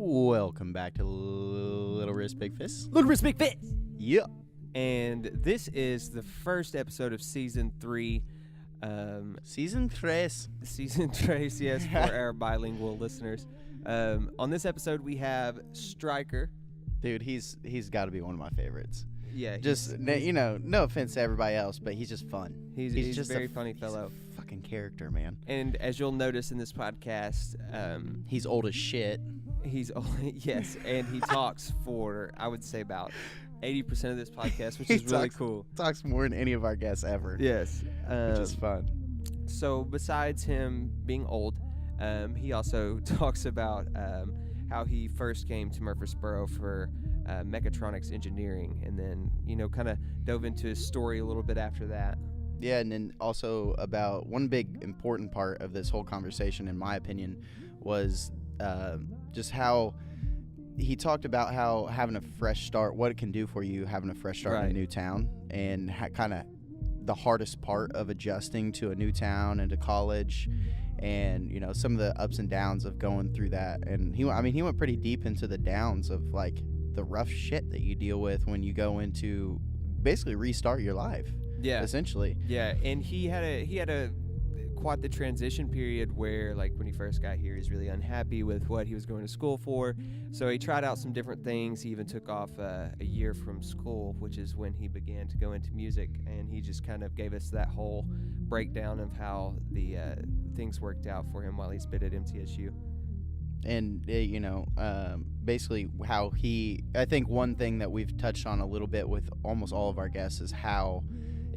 Welcome back to Little Wrist Big Fist. Little Wrist Big Fist. Yep. And this is the first episode of season 3. Season 3. Season 3, yes, for our bilingual listeners. On this episode, we have Stryker. Dude, he's got to be one of my favorites. Yeah, no offense to everybody else, but he's just fun. He's just a very funny fellow. He's a fucking character, man. And as you'll notice in this podcast, he's old as shit. He's old, yes, and he talks for, I would say, about 80% of this podcast, which is really cool. Talks more than any of our guests ever. Yes. Which is fun. So besides him being old, he also talks about how he first came to Murfreesboro for mechatronics engineering, and then, kind of dove into his story a little bit after that. Yeah, and then also about one big important part of this whole conversation, in my opinion, was just how he talked about how having a fresh start, what it can do for you having a fresh start in a new town, and kind of the hardest part of adjusting to a new town and to college, and some of the ups and downs of going through that. And he went pretty deep into the downs of like the rough shit that you deal with when you go into basically restart your life. Yeah, essentially. Yeah, and he had a quite the transition period where, like, when he first got here, he's really unhappy with what he was going to school for. So he tried out some different things. He even took off a year from school, which is when he began to go into music. And he just kind of gave us that whole breakdown of how the things worked out for him while he spit at MTSU. And, basically how I think one thing that we've touched on a little bit with almost all of our guests is how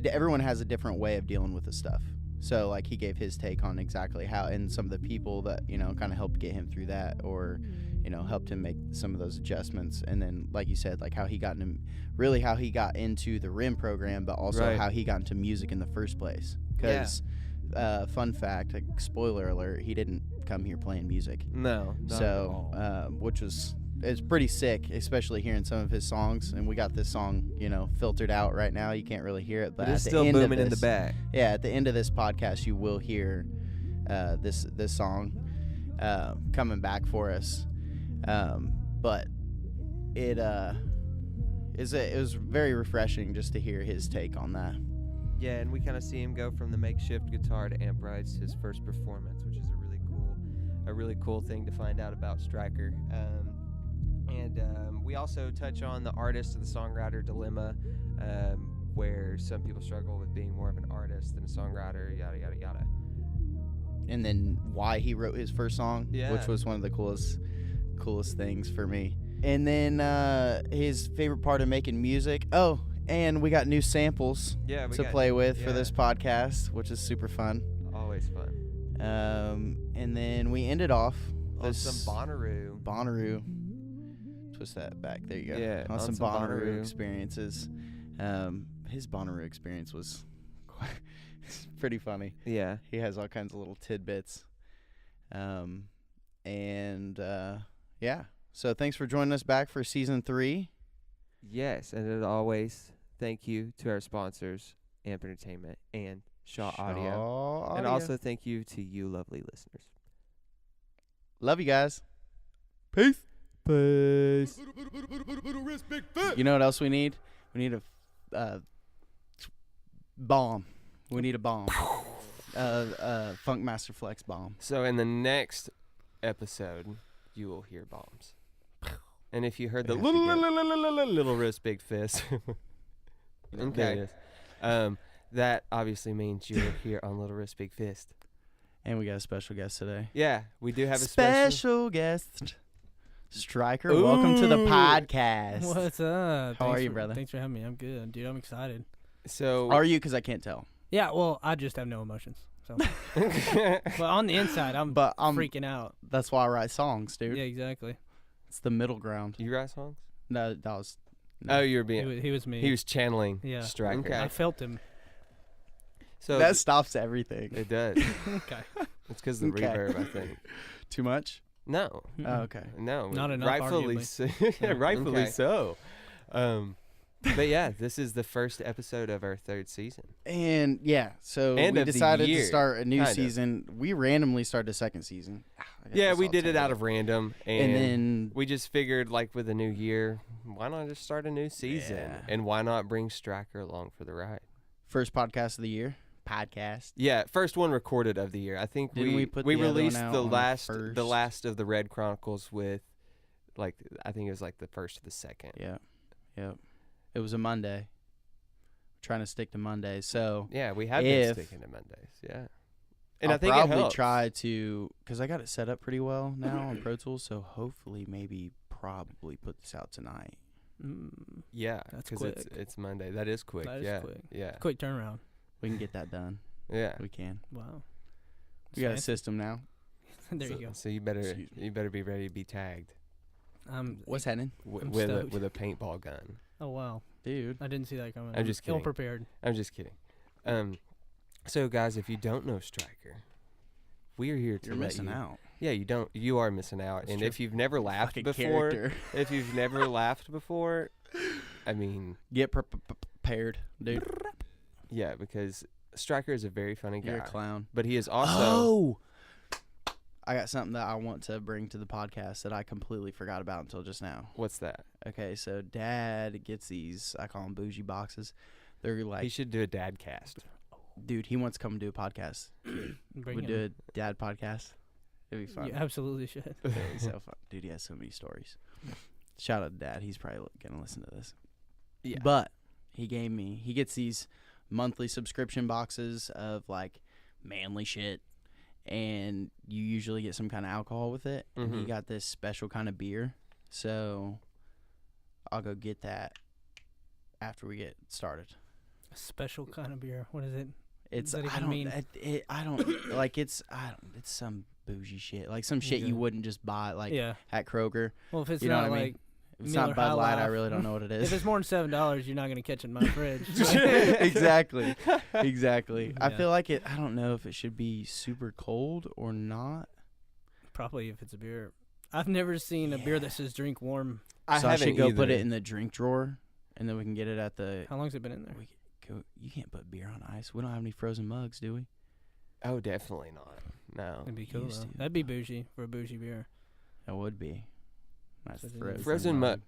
everyone has a different way of dealing with this stuff. So, like, he gave his take on exactly how, and some of the people that, kind of helped get him through that, or, helped him make some of those adjustments. And then, like you said, like how he got into the RIM program, but also how he got into music in the first place. Because, fun fact, like, spoiler alert, he didn't come here playing music. No. So, which was... It's pretty sick, especially hearing some of his songs. And we got this song, filtered out right now. You can't really hear it, but it's still booming in the back. Yeah, at the end of this podcast, you will hear this song coming back for us. But it was very refreshing just to hear his take on that. Yeah, and we kind of see him go from the makeshift guitar to amp rights, his first performance, which is a really cool thing to find out about Stryker. And we also touch on the artist and the songwriter dilemma, where some people struggle with being more of an artist than a songwriter, yada, yada, yada. And then why he wrote his first song, which was one of the coolest things for me. And then his favorite part of making music. Oh, and we got new samples to play with for this podcast, which is super fun. Always fun. And then we ended off on some Bonnaroo. Twist that back. There you go. Yeah, on some Bonnaroo experiences. His Bonnaroo experience was pretty funny. Yeah. He has all kinds of little tidbits. So thanks for joining us back for season 3. Yes, and as always, thank you to our sponsors, Amp Entertainment and Shaw Audio. And also thank you to you lovely listeners. Love you guys. Peace. Peace. You know what else we need? We need a bomb. We need a bomb. Funk Master Flex bomb. So in the next episode, you will hear bombs. And if you heard the little wrist big fist, okay, that obviously means you're here on Little Wrist Big Fist. And we got a special guest today. Yeah, we do have a special guest. Stryker, welcome to the podcast. What's up? How are you, brother? Thanks for having me. I'm good, dude. I'm excited. So, are you? Because I can't tell. Yeah, well, I just have no emotions. So, but on the inside, I'm freaking out. That's why I write songs, dude. Yeah, exactly. It's the middle ground. You write songs? No, that was. No. Oh, you were being. He was me. He was channeling. Yeah. Stryker. Okay. I felt him. So that stops everything. It does. Okay. It's because of the reverb, I think. Too much? No. Oh, okay. No. Not enough. Rightfully so. Yeah, rightfully so. But yeah, this is the first episode of our 3rd season. And yeah, so And we of the decided to year, start a new kind of. season. We randomly started a 2nd season. Yeah, we did it out of random, And then we just figured, like, with a new year, why not just start a new season? Yeah. And why not bring Stryker along for the ride? first podcast of the year. Podcast. Yeah, first one recorded of the year. I think Didn't we put the other one released out the on last the last of the Red Chronicles with, like, I think it was like the first or the second. Yeah. Yep. It was a Monday. Trying to stick to Mondays. So Yeah, we have been sticking to Mondays. Yeah. And I'll I think probably it helps. try to, because I got it set up pretty well now on Pro Tools, so hopefully probably put this out tonight. Yeah, That's because quick. it's Monday. That is quick. That is yeah. quick. Yeah. Quick turnaround. We can get that done. Yeah. We can. Wow. We got a system now. There so, you go. So you better be ready to be tagged What's happening? I'm with stoked. a paintball gun. Oh wow, Dude. I didn't see that coming. I'm just kidding. Ill prepared. I'm just kidding. So guys, if you don't know Stryker, we are here to You're let missing you. out. Yeah, you are missing out. That's And true. if you've never laughed Fucking before, character. if you've never laughed before, I mean, Get prepared, dude. yeah, because Stryker is a very funny guy. You're a clown. But he is also Oh! I got something that I want to bring to the podcast that I completely forgot about until just now. What's that? Okay, so Dad gets these, I call them bougie boxes. They're like, He should do a dad cast. dude, he wants to come do a podcast. Bring We'd it. do a dad podcast. It'd be fun. You absolutely should. It'd be so fun. Dude, he has so many stories. Shout out to Dad. He's probably going to listen to this. Yeah. But he gets these monthly subscription boxes of like manly shit. And you usually get some kind of alcohol with it. And he Mhm. got this special kind of beer. So I'll go get that after we get started. A special kind of beer. What is it? It's Does that I even don't mean? I don't like it's some bougie shit. Like some shit you Okay. wouldn't just buy like Yeah. at Kroger. Well, if it's You know not what I like mean? If it's Miller not Bud High Light, I Life. really don't know what it if is. it's more than $7, you're not gonna catch it in my fridge. Exactly. I Yeah. feel like it. I don't know if it should be super cold or not. Probably if it's a beer. I've never seen a beer that says drink warm. So I haven't should go put either. it in the drink drawer, and then we can get it at the. How long's it been in there? We could go. You can't put beer on ice. We don't have any frozen mugs, do we? Oh, definitely not. No. That'd be cool used though. to. That'd be bougie for a bougie beer. That would be. Nice Frozen Frozen mug.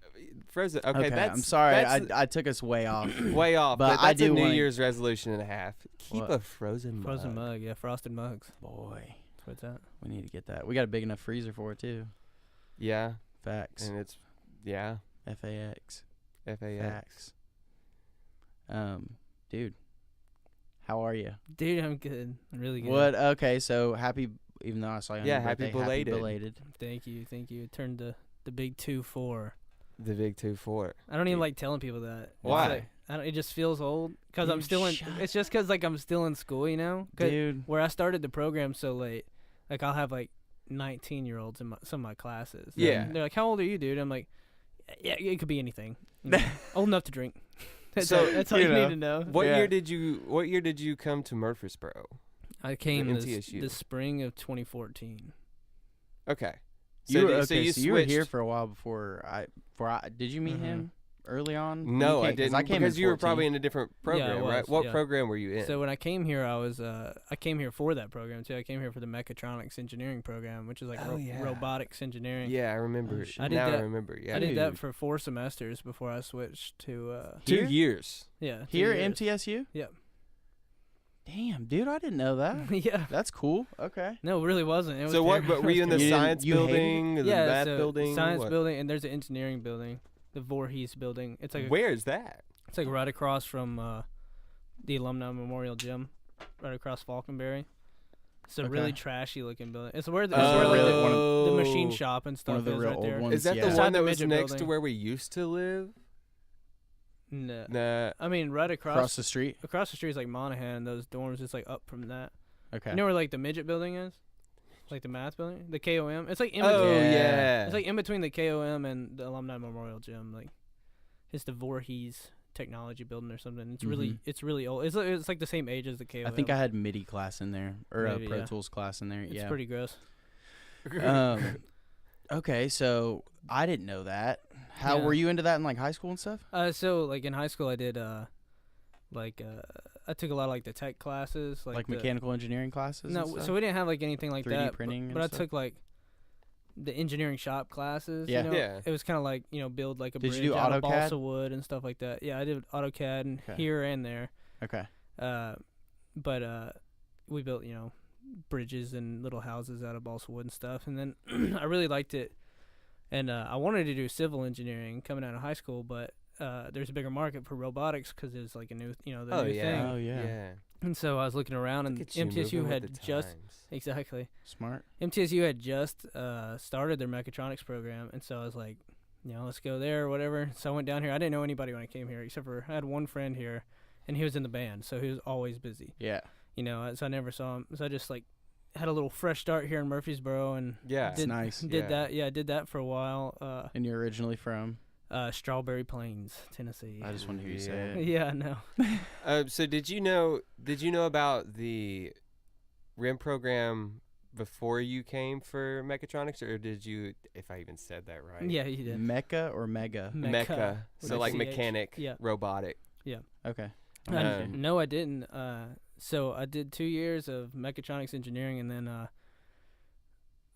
Frozen. Okay, that's. I'm sorry. That's I took us way off. way off. but But I that's a do New wanna- Year's resolution and a half. Keep What? a frozen mug. Frozen mug, yeah, frosted mugs. Boy, That's what it's at. we need to get that. We got a big enough freezer for it too. Yeah, Facts. and it's FAX. FAX. Dude, how are you? Dude, I'm good. I'm really good. What? Okay, so happy. Even though I saw you on Yeah, your happy birthday, belated. Happy belated. Thank you. It turned the big 2-4. The big 2-4. I don't even like telling people that. It's Why? like- it just feels old because I'm Dude, still in. shut It's just because like I'm still in school, you know. 'Cause Dude, where I started the program so late, like I'll have like 19-year-olds in some of my classes. Yeah. And they're like, "How old are you, dude?" I'm like, "Yeah, it could be anything. You know, old enough to drink." That's So, all you you know, need to know. What Yeah. year did you come to Murfreesboro? I came MTSU. the spring of 2014. Okay. you were, so okay, you so you were here switched- for a while before I. Did you meet him early on? when No, you I came? 'Cause didn't. I came because in you were 14. probably in a different program, I right? was, What yeah. program were you in? So when I came here, I came here for that program too. I came here for the mechatronics engineering program, which is like Oh, yeah. robotics engineering. Yeah, I remember. Oh, shit. I did now I that- remember. Yeah, I did that Dude. for 4 semesters before I switched to 2 Here? years. yeah. 2 Here at years. MTSU. Yep. Damn, dude, I didn't know that. Yeah. That's cool. Okay. No, it really wasn't. It was So what? terrible. But were you in the You didn't- science you hated it? building, or the yeah, math so building? science what? building, and there's an engineering building, the Voorhees building. It's like Where is that? it's like right across from the Alumni Memorial Gym, right across Falconberry. It's a Okay. really trashy looking building. It's where the, Oh. it's where like Really? the machine shop and One stuff of the is real right old there. ones. Is that yeah. the Beside one the that was midget next to building. where we used to live? No. Nah. I mean, right Across across the street? across the street is like Monahan. Those dorms, it's like up from that. Okay. You know where like the midget building is, like the math building, the KOM. It's like in Oh between. yeah. It's like in between the KOM and the Alumni Memorial Gym. Like, it's the Voorhees Technology Building or something. It's Mhm. it's really old. It's like the same age as the KOM. I think I had MIDI class in there, or Maybe, a Pro yeah. Tools class in there. It's yeah. pretty gross. Okay, so I didn't know that. How Yeah. were you into that in like high school and stuff? So like in high school, I did I took a lot of like the tech classes, Like the, mechanical engineering classes? No, and stuff? so we didn't have like anything like 3D that. printing but and I stuff? took like the engineering shop classes. Yeah. You know? Yeah. It was kind of like build like a Did bridge you do out of AutoCAD? balsa wood and stuff like that. Yeah, I did AutoCAD and Okay. here and there. Okay. But we built bridges and little houses out of balsa wood and stuff. And then I really liked it, and I wanted to do civil engineering coming out of high school, but there's a bigger market for robotics because it's like a new the new thing. Oh, yeah. And so I was looking around, and Look at you MTSU moving with had the just times. exactly. Smart. MTSU had just started their mechatronics program, and so I was like, let's go there or whatever. So I went down here. I didn't know anybody when I came here, except for I had one friend here, and he was in the band, so he was always busy. Yeah. So I never saw him. So I just like had a little fresh start here in Murfreesboro, and Yeah. It's nice. Did that. Yeah, I did that for a while. And you're originally from? Strawberry Plains, Tennessee. I just want to hear you say it. Yeah, no. So did you know about the RIM program before you came for mechatronics, or did you, if I even said that right? Yeah, you did. Mecha or mega? Mecha. with So a like CH. mechanic, Yeah. robotic. Okay. No, I didn't. So I did 2 years of mechatronics engineering, and then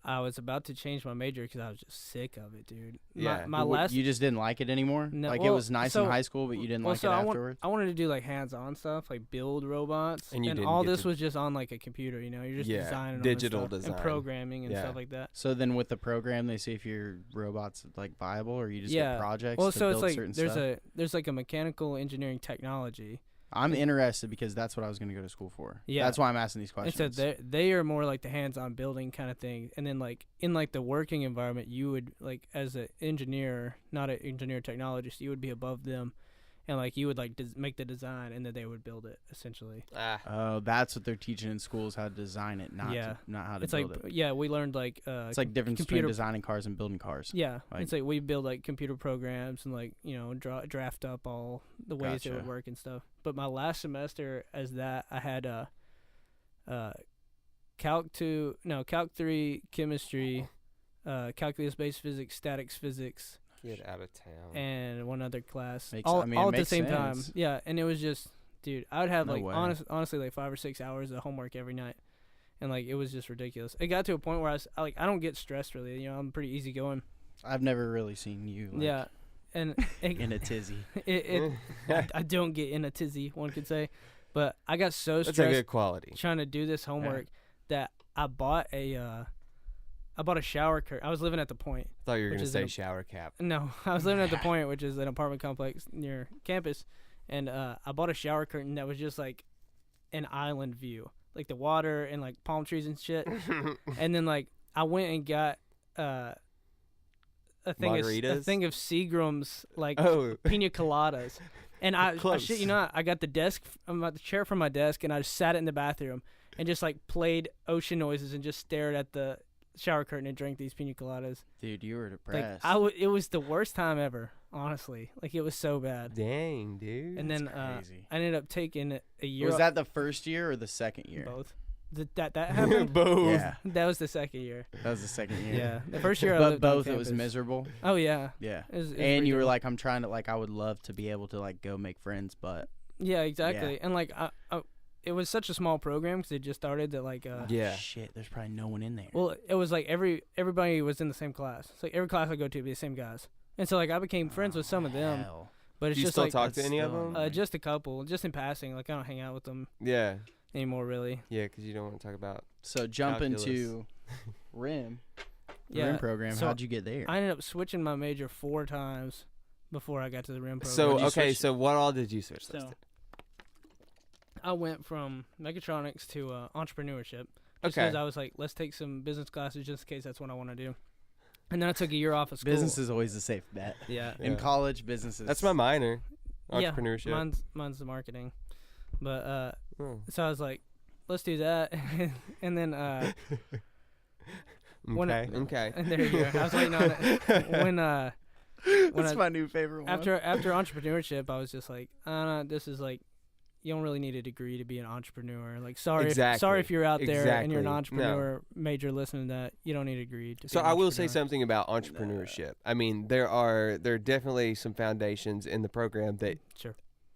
I was about to change my major because I was just sick of it, dude. Yeah. My last. You just didn't like it anymore? No, Like it well, was nice so- in high school, but you didn't well, like so it I afterwards? I wanted to do like hands-on stuff, like build robots, And you didn't all get this to- was just on like a computer. You're just Yeah, designing all digital this stuff design. and programming and Yeah. stuff like that. So then with the program, they see if your robot's like viable, or you just Yeah. get projects Well, to so it's build like certain there's stuff? there's like a mechanical engineering technology. I'm interested because that's what I was going to go to school for. Yeah. That's why I'm asking these And questions. so they are more like the hands-on building kind of thing, and then like in like the working environment, you would like as an engineer, not an engineer technologist, you would be above them, and like you would like make the design, and then they would build it essentially. Oh, that's what they're teaching in schools, how to design it, not Yeah. not how to It's like build it. we learned like It's like difference between computer- designing cars and building cars. Yeah, Like- it's like we build like computer programs and like draft up all the ways it Gotcha. would work and stuff. But my last semester as that I had Calc 3 chemistry, calculus based physics, statics physics, Get out of town. and one other class Makes- all I mean, all it at the makes same time. sense. Yeah, and it was just dude, I would have No like way. honestly like 5 or 6 hours of homework every night. And like it was just ridiculous. It got to a point where I don't get stressed really. I'm pretty easygoing. I've never really seen you like, Yeah, and in a tizzy. I don't get in a tizzy, one could say, but I got so That's a stressed good quality. trying to do this homework that I bought a shower curtain. I was living at the Point. Thought you were Which gonna is say an- shower cap. No, I was living at the Point, which is an apartment complex near campus, and I bought a shower curtain that was just like an island view, like the water and like palm trees and shit. And then like I went and got a thing Margaritas? of Seagram's like Oh, pina coladas. And I Close. shit you not, I got the the chair from my desk, and I just sat it in the bathroom and just like played ocean noises and just stared at the shower curtain and drank these pina coladas. Dude, you were Like depressed. it was the worst time ever, honestly. Like it was so bad. dang, dude. And then crazy. I ended up taking a year. Was that the first year or the second year? both? That happened. Both. Yeah, That was the second year. that was the second year. Yeah, the first year I But lived on both, it was campus. miserable. Oh yeah. Yeah. It was And pretty you were difficult. like, I'm trying to, like, I would love to be able to, like, go make friends, but Yeah, exactly. And like it was such a small program because it just started that like Yeah. shit, there's probably no one in there. well, it was like everybody was in the same class. So like every class I go to would be the same guys. And so like I became friends with some of them, Hell. but it's Do you just still like talk to That's any of still them? annoying. just a couple, just in passing. Like I don't hang out with them Yeah. anymore really. Yeah, because you don't want to talk about. So jump Calculus. into RIM. The Yeah. RIM program. So How'd you get there? I ended up switching my major 4 times before I got to the RIM program. So What'd you okay, switch so what all did you switch? So I went from mechatronics to entrepreneurship. Just Okay. because I was like, let's take some business classes just in case that's what I want to do. And then I took a year off of school. Business is always a safe bet. Yeah. In Yeah. college, business is. That's my minor. Yeah, Entrepreneurship. mine's the marketing. But Oh. so I was like, let's do that. And then when I- Okay. and there you go. I was waiting on it. When That's I- my new favorite one. after entrepreneurship, I was just like, this is like you don't really need a degree to be an entrepreneur. Like, sorry if you're out there and you're an entrepreneur, major listening to that, you don't need a degree to be an I will say entrepreneur. something about entrepreneurship. I mean, there are definitely some foundations in the program that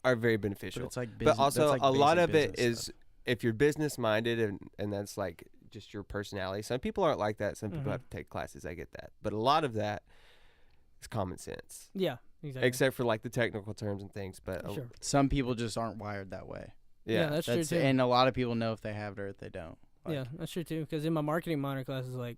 are very beneficial. But it's like but also like a lot of it is stuff. if you're business minded and that's like just your personality. Some people aren't like that. Some people have to take classes. I get that. But a lot of that is common sense. Yeah, exactly. Except for like the technical terms and things. But some people just aren't wired that way. Yeah, that's true too. And a lot of people know if they have it or if they don't. Yeah, that's true too. Because in my marketing minor classes, like,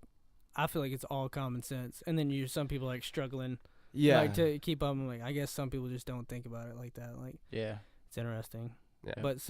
I feel like it's all common sense. And then some people like struggling. Yeah. Like, to keep up. Like, I guess some people just don't think about it like that. Like, yeah, it's interesting. Yeah. But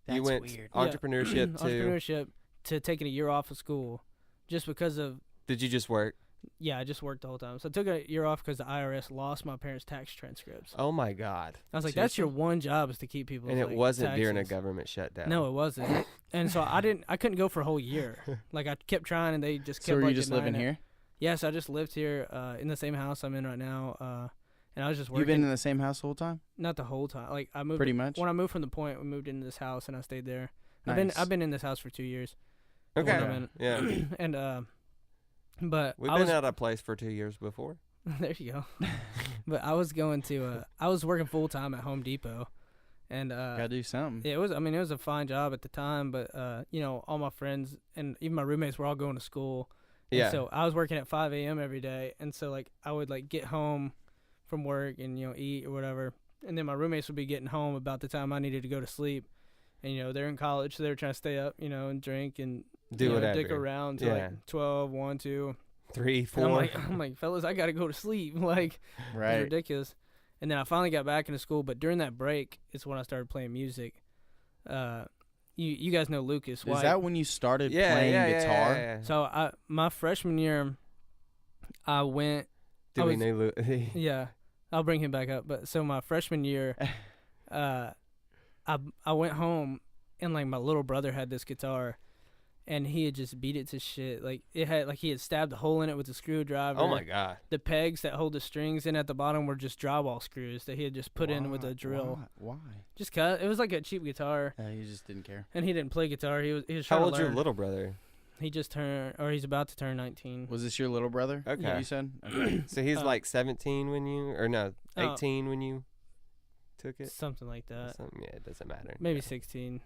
you went weird. entrepreneurship to entrepreneurship to taking a year off of school just because of. Did you just work? Yeah, I just worked the whole time. So I took a year off because the IRS lost my parents' tax transcripts. Oh my God! I was like, that's your one job is to keep people. And it wasn't taxes. during a government shutdown. No, it wasn't. And so I couldn't go for a whole year. Like, I kept trying, and they just kept. So were you like, just living denying it. here? Yes, I just lived here in the same house I'm in right now. And I was just working. You've been in the same house the whole time? Not the whole time. Like, I moved. Pretty much. When I moved from the Point, we moved into this house, and I stayed there. Nice. I've been in this house for 2 years. Okay. Yeah. And but we've been out of place for 2 years before. There you go. But I was going to. I was working full time at Home Depot, and gotta do something. Yeah, it was. I mean, it was a fine job at the time, but all my friends and even my roommates were all going to school. Yeah. And so I was working at 5 a.m. every day, and so like I would like get home from work and eat or whatever, and then my roommates would be getting home about the time I needed to go to sleep, and they're in college, so they were trying to stay up, and drink and do whatever, dick around till like 12, 1, 2, 3, 4. And I'm like, fellas, I gotta go to sleep. Like, right. It's ridiculous. And then I finally got back into school, but during that break is when I started playing music. You guys know Lucas White. Is that when you started playing guitar? Yeah. So my freshman year, I went. We know Yeah, I'll bring him back up. But so my freshman year, I went home and like my little brother had this guitar, and he had just beat it to shit. Like he had stabbed a hole in it with a screwdriver. Oh my God! The pegs that hold the strings in at the bottom were just drywall screws that he had just put in with a drill. Why? Just 'cause it was like a cheap guitar. He just didn't care. And he didn't play guitar. He was How trying old's to learn. your little brother? He just turned, or he's about to turn 19. Was this your little brother? Okay. You said? Okay. So he's like 17 when you, or no, 18 when you took it? Something like that. Yeah, it doesn't matter. Maybe 16.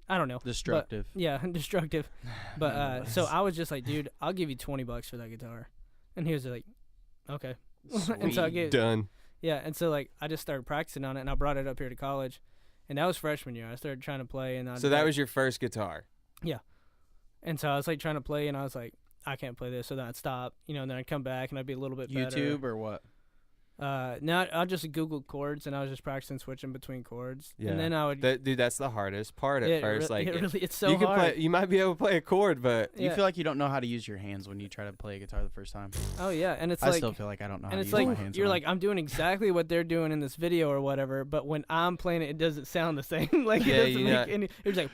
I don't know. Destructive. But, yeah, destructive. But so I was just like, dude, I'll give you $20 for that guitar. And he was like, okay. And so I gave, done. Yeah, and so like I just started practicing on it, and I brought it up here to college. And that was freshman year. I started trying to play. So that was your first guitar? Yeah. And so I was like trying to play, and I was like, I can't play this. So then I'd stop, and then I'd come back, and I'd be a little bit better. YouTube or what? No, I just Googled chords, and I was just practicing switching between chords. Yeah. And then I would. Dude, that's the hardest part at first. It's so you can hard. you might be able to play a chord, but you feel like you don't know how to use your hands when you try to play a guitar the first time. Oh yeah, and it's I like still feel like I don't know how to use like, my hands. You're like, I'm doing exactly what they're doing in this video or whatever, but when I'm playing it, it doesn't sound the same. Like it doesn't make any. It's like,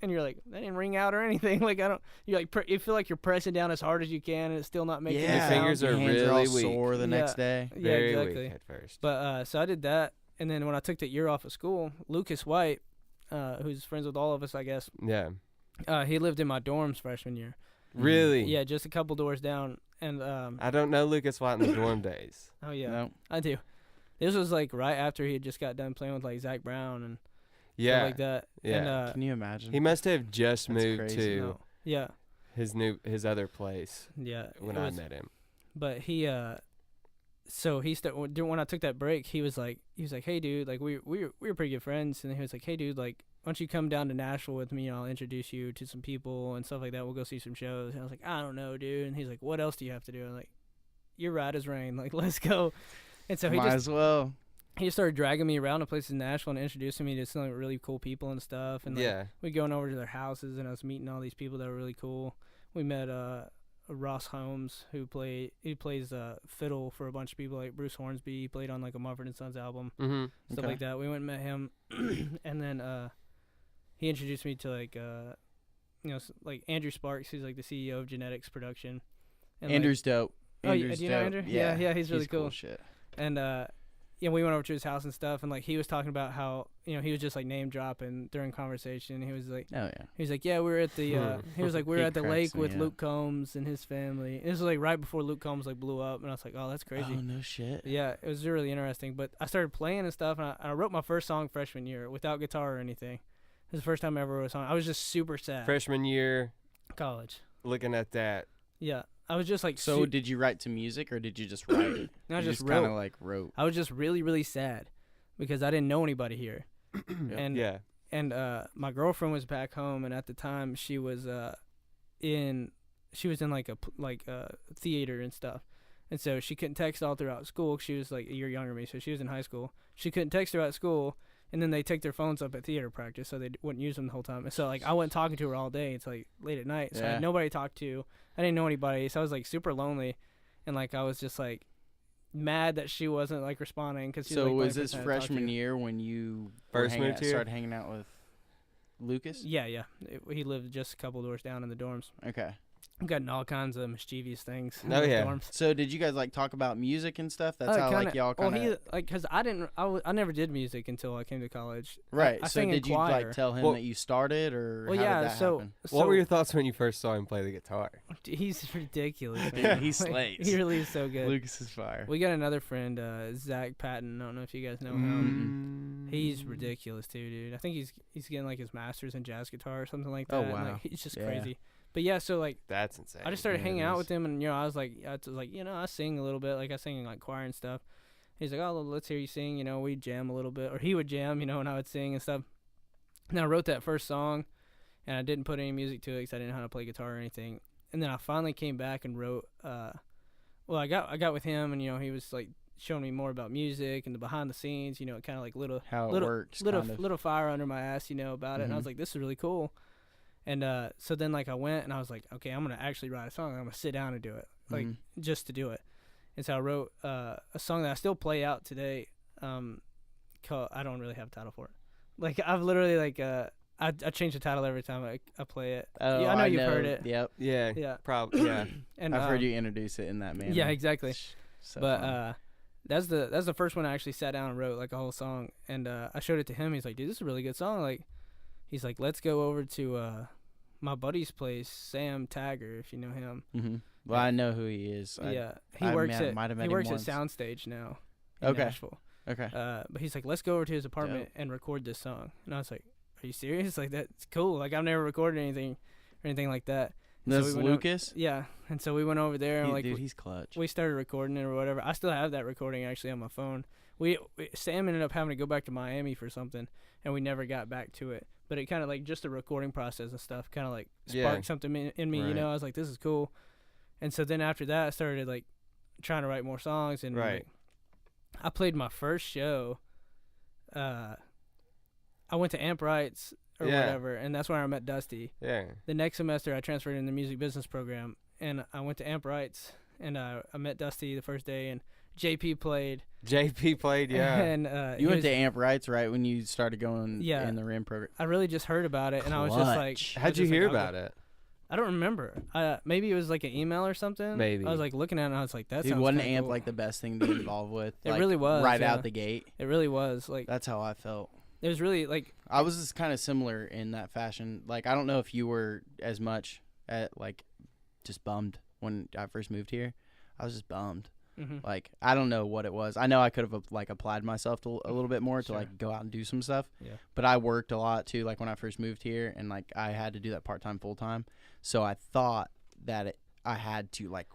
and you're like, that didn't ring out or anything. Like I don't. You're like, you feel like you're pressing down as hard as you can, and it's still not making. Yeah, any your sound. fingers are your hands really are all weak. sore the next day. Yeah, very exactly. weak at first. But so I did that, and then when I took the year off of school, Lucas White, who's friends with all of us, I guess. Yeah. He lived in my dorms freshman year. Really? Yeah, just a couple doors down, and I don't know Lucas White in the dorm days. Oh yeah, No. I do. This was like right after he had just got done playing with like Zach Brown and Yeah. stuff like that. Yeah. And, Can you imagine? He must have just That's moved crazy. to yeah, his other place yeah. when I met him. But he so he when I took that break, he was like, hey dude, like we were pretty good friends, and he was like, hey dude, like why don't you come down to Nashville with me, and I'll introduce you to some people and stuff like that. We'll go see some shows. And I was like, I don't know, dude. And he's like, what else do you have to do? I'm like, you're right as rain. Like, let's go. And so Might as well. he just started dragging me around to places in Nashville and introducing me to some like, really cool people and stuff. And like, we going over to their houses, and I was meeting all these people that were really cool. We met Ross Holmes, who plays fiddle for a bunch of people like Bruce Hornsby. He played on like a Mumford & Sons album, stuff like that. We went and met him, and then he introduced me to like like Andrew Sparks, who's like the CEO of Genetics Production. And Andrew's dope. Oh, do you know Andrew? Yeah, he's really cool. Shit. And we went over to his house and stuff, and like he was talking about how he was just like name dropping during conversation. He was like, Oh yeah. he was like, yeah, we were at the he was like, we were He at the cracks lake me with up. Luke Combs and his family. And this was like right before Luke Combs like blew up, and I was like, oh, that's crazy. Oh no shit. Yeah, it was really interesting. But I started playing and stuff, and I wrote my first song freshman year without guitar or anything. It was the first time I ever wrote a song. I was just super sad. Freshman year, College. looking at that. Yeah, I was just like. So did you write to music or did you just write it? I You just kind of wrote. like wrote. I was just really, really sad because I didn't know anybody here. And Yeah. and my girlfriend was back home, and at the time she was in like a theater and stuff, and so she couldn't text all throughout school. She was like a year younger than me, so she was in high school. She couldn't text throughout school, and then they take their phones up at theater practice, so they wouldn't use them the whole time. And so like I wasn't talking to her all day. It's like late at night, so I Yeah. had nobody to talk to. I didn't know anybody, so I was like super lonely, and like I was just like mad that she wasn't like responding because. So was this freshman year when you First moved here? started hanging out with Lucas? Yeah. He lived just a couple doors down in the dorms. Okay. I've gotten all kinds of mischievous things in Oh, the yeah. dorms. So did you guys like talk about music and stuff? That's how like y'all kind of Well, he like because I never did music until I came to college. right. I so sang in did you choir. like tell him Well- that you started or Well, how yeah. did that So, happen? What were your thoughts when you first saw him play the guitar? He's ridiculous. Yeah, Man. he Like, slays. He really is so good. Lucas is fire. We got another friend, Zach Patton. I don't know if you guys know him. He's ridiculous too, dude. I think he's getting like his master's in jazz guitar or something like that. Oh, and, wow. like, he's just Yeah. crazy. But yeah, so like That's insane. I just started Yeah, hanging it out is. with him, and I was like, I sing a little bit, like I sing in like choir and stuff. He's like, oh, let's hear you sing. We jam a little bit, or he would jam, and I would sing and stuff. And I wrote that first song, and I didn't put any music to it because I didn't know how to play guitar or anything. And then I finally came back and wrote. Well, I got with him, and he was like showing me more about music and the behind the scenes. Kind of like How it little works. little kind of. little fire under my ass, about it. And I was Mhm. like, this is really cool. And so then like I went and I was like, okay, I'm gonna actually write a song. I'm gonna sit down and do it, like Mhm. just to do it. And so I wrote a song that I still play out today. Called I don't really have a title for it. Like I've literally like I change the title every time I play it. Oh, Yeah, I know you've heard it. Yep. Yeah. Yeah. Probably. Yeah. And I've heard you introduce it in that manner. Yeah, exactly. So But fun. that's the first one I actually sat down and wrote like a whole song, and I showed it to him. He's like, dude, this is a really good song. Like, he's like, let's go over to my buddy's place, Sam Tagger, if you know him. Mhm. Well, I know who he is. Yeah, he I works might have met he him works at once. Soundstage now in Okay. Nashville. Okay. But he's like, let's go over to his apartment and record this song. And I was like, are you serious? Like, that's cool. Like, I've never recorded anything like that. And so This we went over- Lucas. Yeah, and so we went over there and like Dude, he's clutch. we started recording it or whatever. I still have that recording actually on my phone. Sam ended up having to go back to Miami for something, and we never got back to it. But it kind of like just the recording process and stuff kind of like sparked Yeah. something in me. Right. I was like, this is cool. And so then after that, I started like trying to write more songs, and Right. like, I played my first show. I went to Amp Rights or Yeah. whatever, and that's where I met Dusty. Yeah. The next semester, I transferred in the music business program, and I went to Amp Rights, and I met Dusty the first day, and JP played. JP played. Yeah. And You went to Amp Rights right when you started going Yeah. in the RIM program. I really just heard about it, and I was just like, Clutch. How'd you hear about it? I don't remember. Maybe it was like an email or something. Maybe. I was like looking at it, and I was like, that Dude, sounds wasn't kinda Amp cool. like the best thing to be involved with? It Like, really was, right yeah. out the gate. It really was. Like, That's how I felt. it was really like, I was just kind of similar in that fashion. Like, I don't know if you were as much at like just bummed when I first moved here. I was just bummed. Like, I don't know what it was. I know I could have like applied myself to a little bit more to Sure. like go out and do some stuff. Yeah. But I worked a lot too. Like when I first moved here, and like I had to do that part time, full time. So I thought that I had to like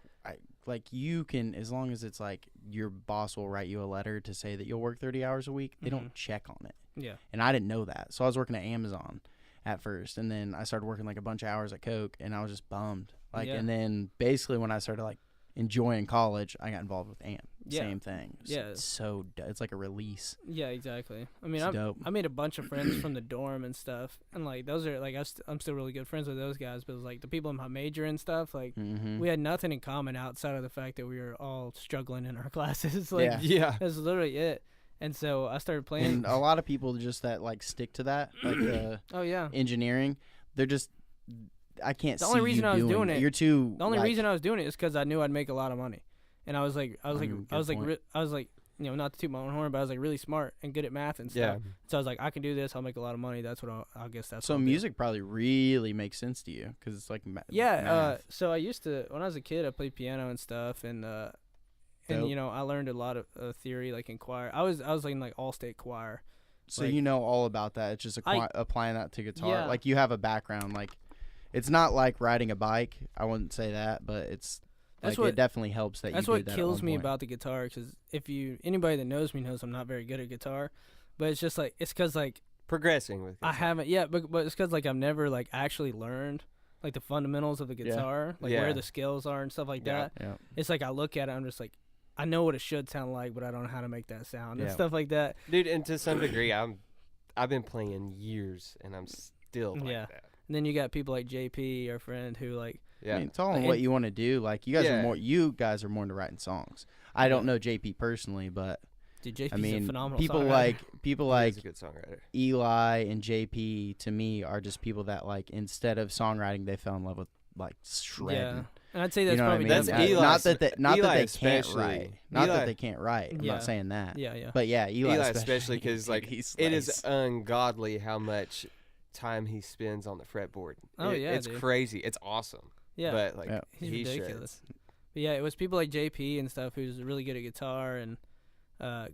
you can, as long as it's like your boss will write you a letter to say that you'll work 30 hours a week. They don't check on it. yeah. And I didn't know that. So I was working at Amazon at first, and then I started working like a bunch of hours at Coke, and I was just bummed. Like, Yeah. and then basically when I started like enjoying college, I got involved with AMP. Yeah. Same thing. Yeah. It's so it's like a release. Yeah, exactly. I mean, It's dope. I made a bunch of friends from the dorm and stuff, and like those are like I'm still really good friends with those guys. But it was, like the people in my major and stuff, like Mm-hmm. we had nothing in common outside of the fact that we were all struggling in our classes. Like Yeah. Yeah. that's literally it. And so I started playing. And a lot of people just that like stick to that, like Oh yeah. engineering. They're just I can't. The see only reason you I was doing it- You're too. The only like, reason I was doing it is because I knew I'd make a lot of money, and I was like, good I was point. like, not to toot my own horn, but I was like really smart and good at math and stuff. Yeah. So I was like, I can do this. I'll make a lot of money. That's what I guess that's. So what I'll do. music probably really makes sense to you because it's like Yeah. math. So I used to, when I was a kid, I played piano and stuff, and Dope. I learned a lot of theory like in choir. I was like in like all-state choir. So like- you know all about that. It's just applying that to guitar. Yeah. Like you have a background. Like it's not like riding a bike. I wouldn't say that, but it's That's like what- it definitely helps that That's you what did that at kills one me point. about the guitar, because anybody that knows me knows I'm not very good at guitar, but it's just like it's because like Progressing with I guitar. haven't but it's because like I've never like actually learned like the fundamentals of the guitar, like Yeah. where the scales are and stuff like Yeah. that. Yeah. It's like I look at it, I'm just like I know what it should sound like, but I don't know how to make that sound and Yeah. stuff like that. Dude, and to some degree, I've been playing years, and I'm still like Yeah. that. And then you got people like JP, our friend, who like Yeah. I mean, it's all on And- what you want to do. Like you guys Yeah. are more. You guys are more into writing songs. I don't know JP personally, but dude, JP's I mean, a phenomenal people songwriter. like He's a good songwriter. Eli and JP to me are just people that like instead of songwriting they fell in love with like shredding. Yeah, and I'd say that's You know what I probably mean? That's them. Eli. Not that they Eli can't especially. write. Not Eli- that they can't write. I'm Yeah. not saying that. Yeah. But yeah, Eli especially because like he it is slays. ungodly how much time he spends on the fretboard. Oh, yeah, it's dude. crazy. It's awesome. Yeah. But like Yeah. He's he ridiculous. shreds. But yeah, it was people like JP and stuff who's really good at guitar and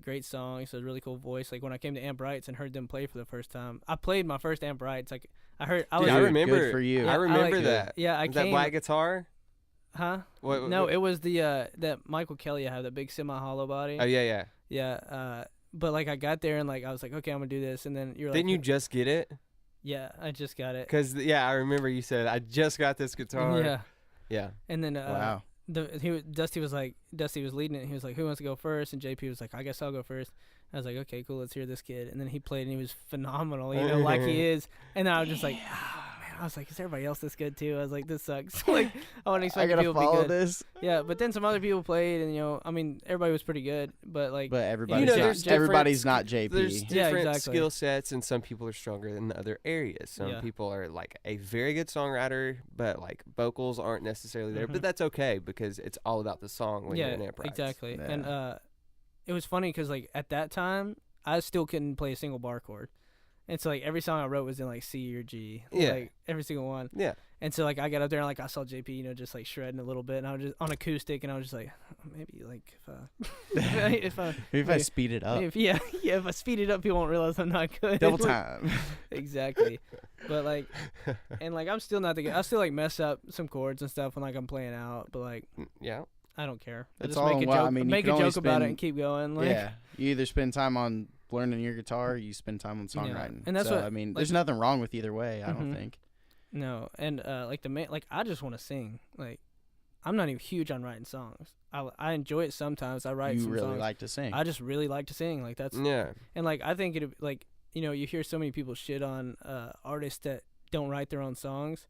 great songs, so really cool voice. Like when I came to Amp Rights and heard them play for the first time, I played my first Amp Rights. Like I heard, I Dude, was, I Good remember. for you. Yeah, I I remember like- that. yeah, I Was that came, black guitar. huh? What, No, it was the that Michael Kelly I have, that big semi-hollow body. Oh yeah. Yeah, but like I got there and like I was like, okay, I'm gonna do this, and then you're like, Didn't you just get it? Yeah, I just got it. Cause I remember you said I just got this guitar. Yeah, Yeah. and then Wow. Dusty was leading it. And he was like, "Who wants to go first?" And JP was like, "I guess I'll go first." I was like, "Okay, cool. Let's hear this kid." And then he played, and he was phenomenal, like he is. And then I was just like, "Oh man," I was like, "Is everybody else this good too?" I was like, "This sucks." Like I wasn't I expecting gotta people to be follow good. this. Yeah, but then some other people played, and I mean, everybody was pretty good, but like, But everybody's know, not, there's different everybody's not JP. There's Yeah, different exactly. skill sets, and some people are stronger than other areas. Some Yeah. people are like a very good songwriter, but like vocals aren't necessarily there. Mhm. But that's okay because it's all about the song when you're in Amp Rights. exactly. Yeah. And it was funny because like at that time, I still couldn't play a single bar chord. And so like every song I wrote was in like C or G. Yeah. Like every single one. Yeah. And so like I got up there and like I saw JP, just like shredding a little bit, and I was just on acoustic, and I was just like, maybe like if I Maybe if I speed it up, if I speed it up, people won't realize I'm not good. double time. Exactly. But like, and like I'm still not the good. I still like mess up some chords and stuff when like I'm playing out, but like Yeah. I don't care. I It's just all make a in what- joke. I mean, you make can a only joke about it spend- and keep going. Like, Yeah, you either spend time on learning your guitar, or you spend time on Yeah. songwriting. And that's so, what- I mean. like- There's nothing wrong with either way. I don't Mhm. think. No, and like I just want to sing. Like, I'm not even huge on writing songs. I enjoy it sometimes. I write You some really songs. like to sing. I just really like to sing. Like that's Yeah. and like I think it like you hear so many people shit on artists that don't write their own songs,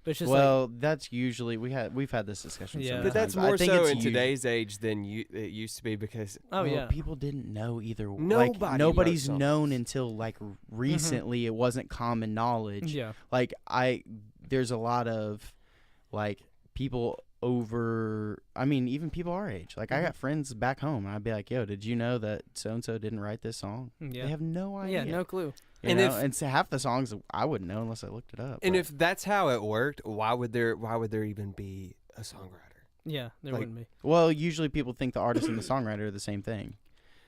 but it's just well, that's usually we've had this discussion. Yeah. so many But that's times. I more think so it's in usually- today's age than it used to be because oh well, yeah, people didn't know either. Nobody like nobody's wrote known songs. until like recently. It wasn't common knowledge. yeah, Like there's a lot of like people over. I mean, even people our age. Like I got friends back home, and I'd be like, "Yo, did you know that so and so didn't write this song?" yeah, They have no idea. yeah, no clue. You And know? if- and so half the songs I wouldn't know unless I looked it up. and but- if that's how it worked, why would there even be a songwriter? Yeah, there Like- wouldn't be. well, usually people think the artist and the songwriter are the same thing.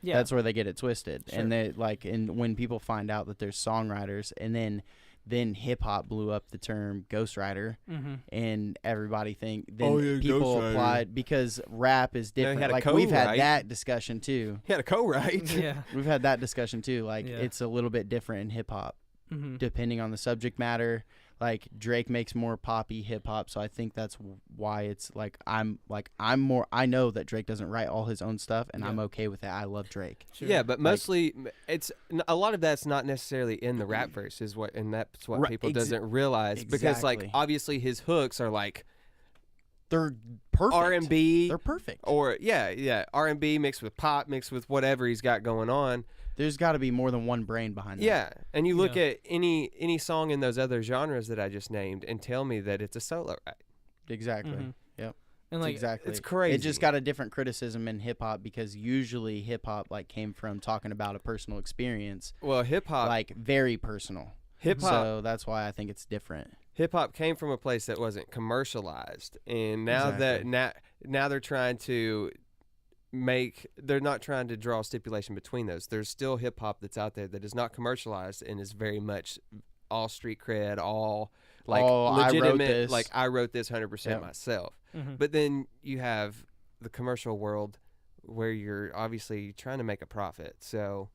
Yeah, That's where they get it twisted. Sure. And they and when people find out that there's songwriters, and then hip hop blew up the term ghostwriter, mm-hmm. and everybody Oh, yeah, people ghostwriter. applied because rap is Yeah, he different. had a Like we've had co-write. that discussion too. He had a co-write. Yeah, We've had that discussion too. Like Yeah. it's a little bit different in hip hop mm-hmm. depending on the subject matter. Like Drake makes more poppy hip hop, so I think that's why it's like I'm more. I know that Drake doesn't write all his own stuff, and I'm Yeah. okay with that. I love Drake. Sure. Yeah, but mostly it's a lot of that's not necessarily in the rap verse is what, and that's what Right, people doesn't realize because like exactly. obviously his hooks are like They're perfect. R&B They're perfect. or R&B mixed with pop mixed with whatever he's got going on. There's got to be more than one brain behind that. Yeah, and you look Yeah. at any song in those other genres that I just named and tell me that it's a solo write. Exactly. Mhm. Yep. And like exactly, it's crazy. It just got a different criticism in hip hop because usually hip hop like came from talking about a personal experience. Well, hip hop, like very personal. hip hop, So that's why I think it's different. hip hop came from a place that wasn't commercialized, and now Exactly. that now they're trying to they're not trying to draw a stipulation between those. There's still hip hop that's out there that is not commercialized and is very much all street cred, all like legitimate. I wrote this 100% myself. Mm-hmm. But then you have the commercial world where you're obviously trying to make a profit, so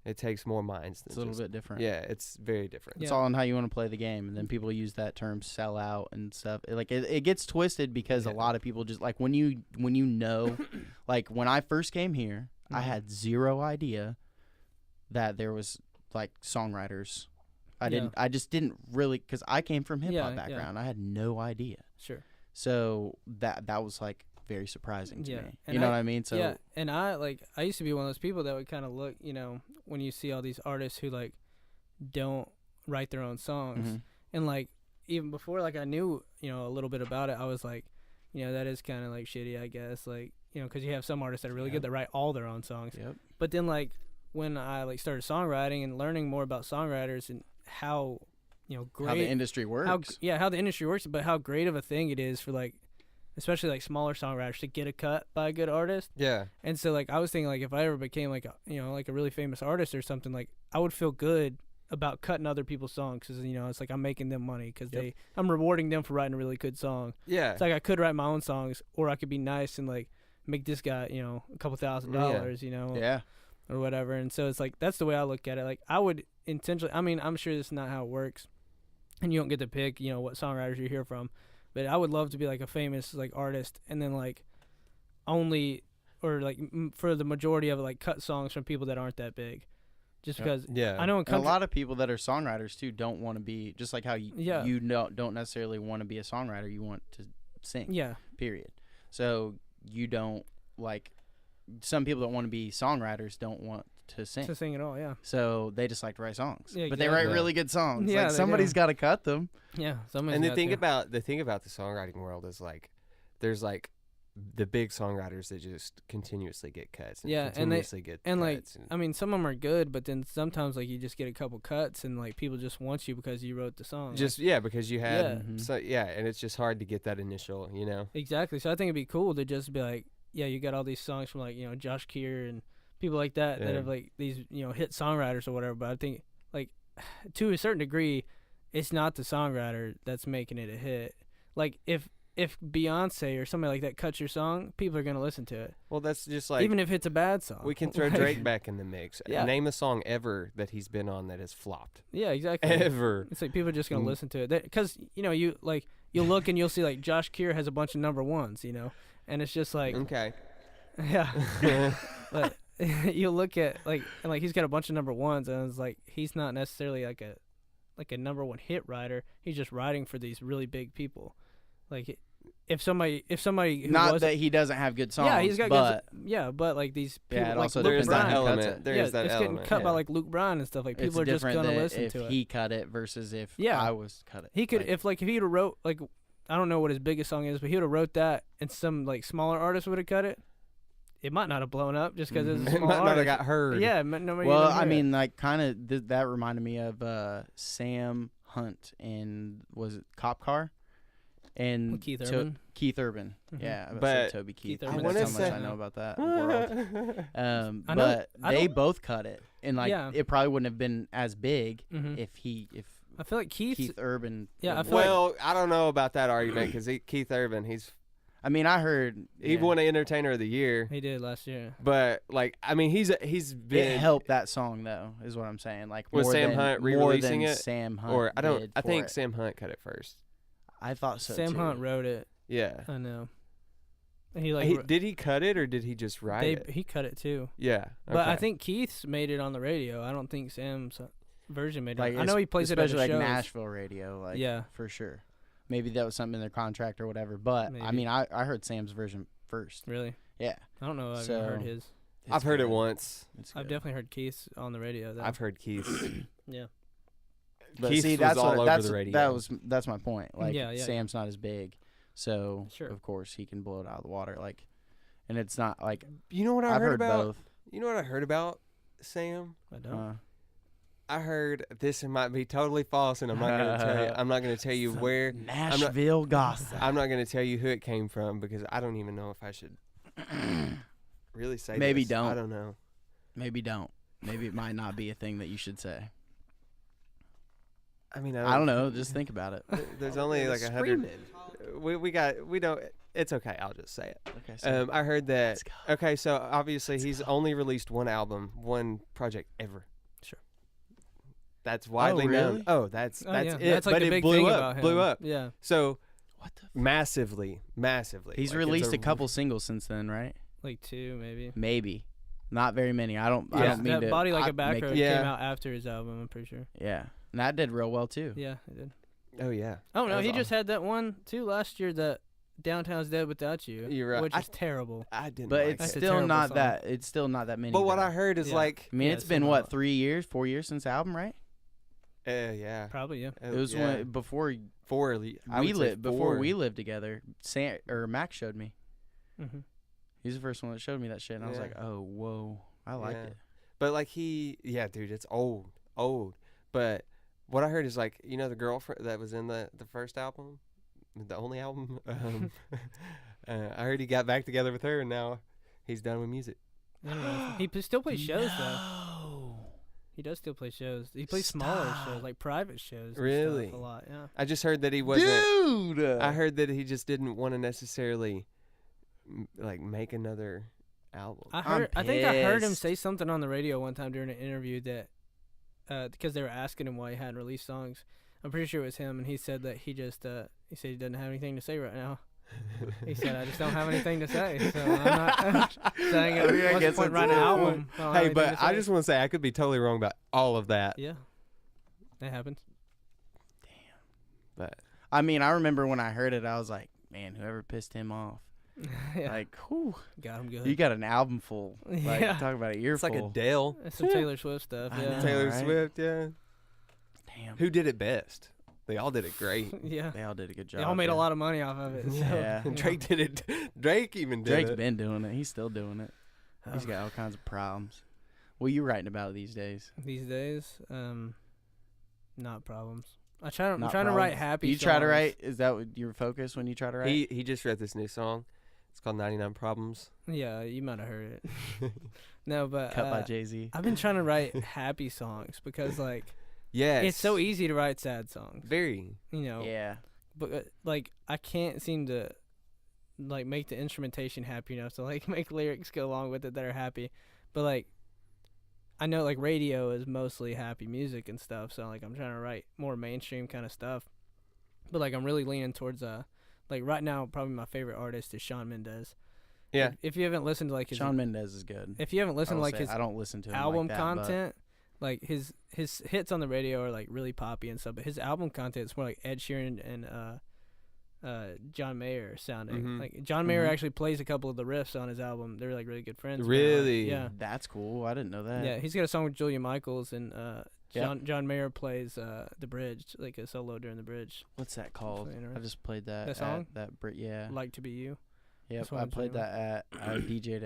it takes more minds. Than It's a little bit different. Yeah, it's very different. It's all in how you want to play the game, and then people use that term "sell out" and stuff. It gets twisted because a lot of people just like when you know, like when I first came here, I had zero idea that there was like songwriters. I just didn't really, because I came from hip hop background. I had no idea. Sure. So that was like very surprising to me. And you know what I mean? So yeah, and I used to be one of those people that would kind of look, when you see all these artists who like don't write their own songs, and like even before like I knew a little bit about it, I was like, that is kind of like shitty, I guess, like because you have some artists that are really good that write all their own songs. Yep. But then like when I like started songwriting and learning more about songwriters and how great how the industry works. How the industry works, but how great of a thing it is for like especially like smaller songwriters to get a cut by a good artist. Yeah. And so like I was thinking like if I ever became like a, like a really famous artist or something, like I would feel good about cutting other people's songs because it's like I'm making them money because I'm rewarding them for writing a really good song. Yeah. It's like I could write my own songs, or I could be nice and like make this guy a couple $1,000s, Yeah. or whatever. And so it's like that's the way I look at it. Like I would intentionally, I mean I'm sure this is not how it works, and you don't get to pick what songwriters you hear from. But I would love to be like a famous like artist, and then like only or like for the majority of it, like cut songs from people that aren't that big, just because. Yeah. I know in And country, a lot of people that are songwriters too don't want to be just like how you don't necessarily want to be a songwriter. You want to sing. Yeah. Period. So you don't like some people that want to be songwriters don't want to sing. To sing at all, yeah. So they just like to write songs. Yeah, But they write exactly. really good songs. Yeah, like they somebody's do. got to cut them. Yeah. And the thing about the songwriting world is like there's like the big songwriters that just continuously get cuts. And continuously get and cuts like I mean some of them are good, but then sometimes like you just get a couple cuts and like people just want you because you wrote the song. just because you had and it's just hard to get that initial, Exactly. So I think it'd be cool to just be like, yeah, you got all these songs from like Josh Keir and people like that that have like these hit songwriters or whatever. But I think like to a certain degree, it's not the songwriter that's making it a hit. Like if Beyonce or somebody like that cuts your song, people are gonna listen to it. Well, that's just like even if it's a bad song. we can throw Drake back in the mix. Yeah. Name a song ever that he's been on that has flopped. Yeah, exactly. Ever. It's like people are just gonna listen to it because you like you'll look and you'll see like Josh Keir has a bunch of number ones, and it's just like Okay. yeah. But you look at like and like he's got a bunch of number ones, and it's like he's not necessarily like a number one hit writer. He's just writing for these really big people. Like if somebody who Not that he doesn't have good songs. yeah, he's got but good. But like these people, yeah, it like also there Luke is depends that on Bryan, who cuts element. it. There yeah, is that it's element. getting cut by yeah. like Luke Bryan and stuff. Like it's people are just different gonna than listen if to it. he cut it versus if Yeah. I was cut it. He could Like, if he'd have wrote like I don't know what his biggest song is, but he would have wrote that, and some like smaller artist would have cut it. It might not have blown up just because it's a It small might not have artist. got heard. Yeah, nobody. well, even I heard it. mean, like, kind of that reminded me of Sam Hunt in was it Cop Car, and With Keith Urban. Keith Urban. Mhm. Yeah, I was But- gonna say Toby Keith. Keith Urban. Urban, That's I how much wanna I say- know about that world. I know- But I they don't- both cut it, and like Yeah. it probably wouldn't have been as big Mhm. if I feel like Keith Urban. Yeah, I would- feel like- Well, I don't know about that argument because Keith Urban, I mean, I heard he won an Entertainer of the Year, he did last year. but like I mean he's It been helped that song though, is what I'm saying. Like Was more Sam than, Hunt more re-releasing than it? Sam Hunt or I did for think it. Sam Hunt cut it first. I thought so Sam too. Hunt wrote it. Yeah. I know. He like Did he cut it or did he just write it? he cut it too. Yeah. But I okay. think Keith's made it on the radio. I don't think Sam's version made it. Like I know he plays it at the especially like shows. Nashville radio, like Yeah. for sure. Maybe that was something in their contract or whatever. But I Maybe. mean, I heard Sam's version first. Really? Yeah, I don't know if I've So- ever heard his. I've heard it good. once. It's I've good. definitely heard Keith's on the radio though. I've heard Keith's. Yeah. But Keith see, was that's all what, over that's the radio. that's my point. Like Yeah, yeah, Sam's not as big, So Sure. of course he can blow it out of the water. Like, and it's not like You know what I I've heard about? both. You know what I heard about Sam? I don't. I heard this might be totally false, and I'm not gonna tell you. I'm not gonna tell you where. Nashville gossip. I'm not gonna tell you who it came from because I don't even know if I should really say. Maybe this. don't. I don't know. Maybe don't. Maybe it might not be a thing that you should say. I mean, I don't know. Just think about it. There's only like 100. We don't. It's okay. I'll just say it. Okay. So I heard that. let's go. Okay, so obviously he's only released one album, one project ever. Sure. That's widely known. really? Oh, that's Yeah. it. That's like but the it big blew thing up. about him. Blew up. Yeah. So What the? massively. He's Like, released it's a couple singles since then, right? Like 2 maybe. Maybe. Not very many. I don't Yeah. mean That to. Body Like a Back make Road it- Yeah. came out after his album, I'm pretty sure. Yeah. And that did real well too. Yeah, it did. Oh yeah. Oh no, That's he just had that one too last year, that Downtown's Dead Without You. You're right. Which is terrible. I didn't. But like it's That's a it. still terrible not song. that. It's still not that many. But what though. I heard is Yeah. like. I mean, Yeah, it's it's been still what, not- 3 years, 4 years since the album, right? Yeah. Probably, yeah. It was yeah. when before Four. before we lived together. Max showed me. Mm-hmm. He's the first one that showed me that shit, and I was Yeah. like, oh, whoa, I liked Yeah. it. But like yeah, dude, it's old. But what I heard is like, you know, the girlfriend that was in the first album, the only album. I heard he got back together with her, and now he's done with music. He still plays shows though. No. He does still play shows. He plays smaller Stop. shows, like private shows. and Really? stuff a lot. Yeah. I just heard that he wasn't. Dude. I heard that he just didn't want to necessarily like make another album. I think I heard him pissed. say something on the radio one time during an interview that because they were asking him why he hadn't released songs. I'm pretty sure it was him, and he said that he said he doesn't have anything to say right now. He said, I just don't have anything to say, so I'm not saying it. I mean, I What's guess the point that's writing an a album? point. if I don't have Hey, anything but to I say? just want to say I could be totally wrong about all of that. Yeah, that happens. But I mean, I remember when I heard it, I was like, man, whoever pissed him off. Yeah, Like, whew, got him good. you got an album full. Like, Yeah. talk about an it's earful. like Adele, That's some Taylor Swift stuff. I Yeah, know. Taylor right? Swift. Yeah. Damn. Who did it best? They all did it great. yeah. They all did a good job. They all made a yeah. lot of money off of it. So, Yeah. And Drake did it. Drake even did Drake's it. been doing it. He's still doing it. He's got all kinds of problems. What are you writing about these days? These days, not problems. I'm trying Not to write problems? happy. You try to songs. write? Is that what your focus when you try to write? He just wrote this new song. It's called 99 Problems. Yeah, you might have heard it. No, but Cut by Jay-Z. I've been trying to write happy songs because like Yes. it's so easy to write sad songs. Very. You know. Yeah. But like I can't seem to like make the instrumentation happy enough to like make lyrics go along with it that are happy. But like I know like radio is mostly happy music and stuff, so like I'm trying to write more mainstream kind of stuff. But like I'm really leaning towards like right now probably my favorite artist is Shawn Mendes. Yeah. If you haven't listened to like his Shawn Mendes is good. if you haven't listened to like his I don't listen to him album like that, content, like his hits on the radio are like really poppy and stuff, but his album content is more like Ed Sheeran and John Mayer sounding. Mhm. Like John Mayer Mhm. actually plays a couple of the riffs on his album. They're like really good friends. now. Really? Yeah. That's cool. I didn't know that. Yeah, he's got a song with Julia Michaels and Yeah. John Mayer plays the bridge, like a solo during the bridge. What's that called? Really I interesting. just played that. That song? Yeah. Like to Be You. Yep. that's what I I'm played talking that at I DJ'd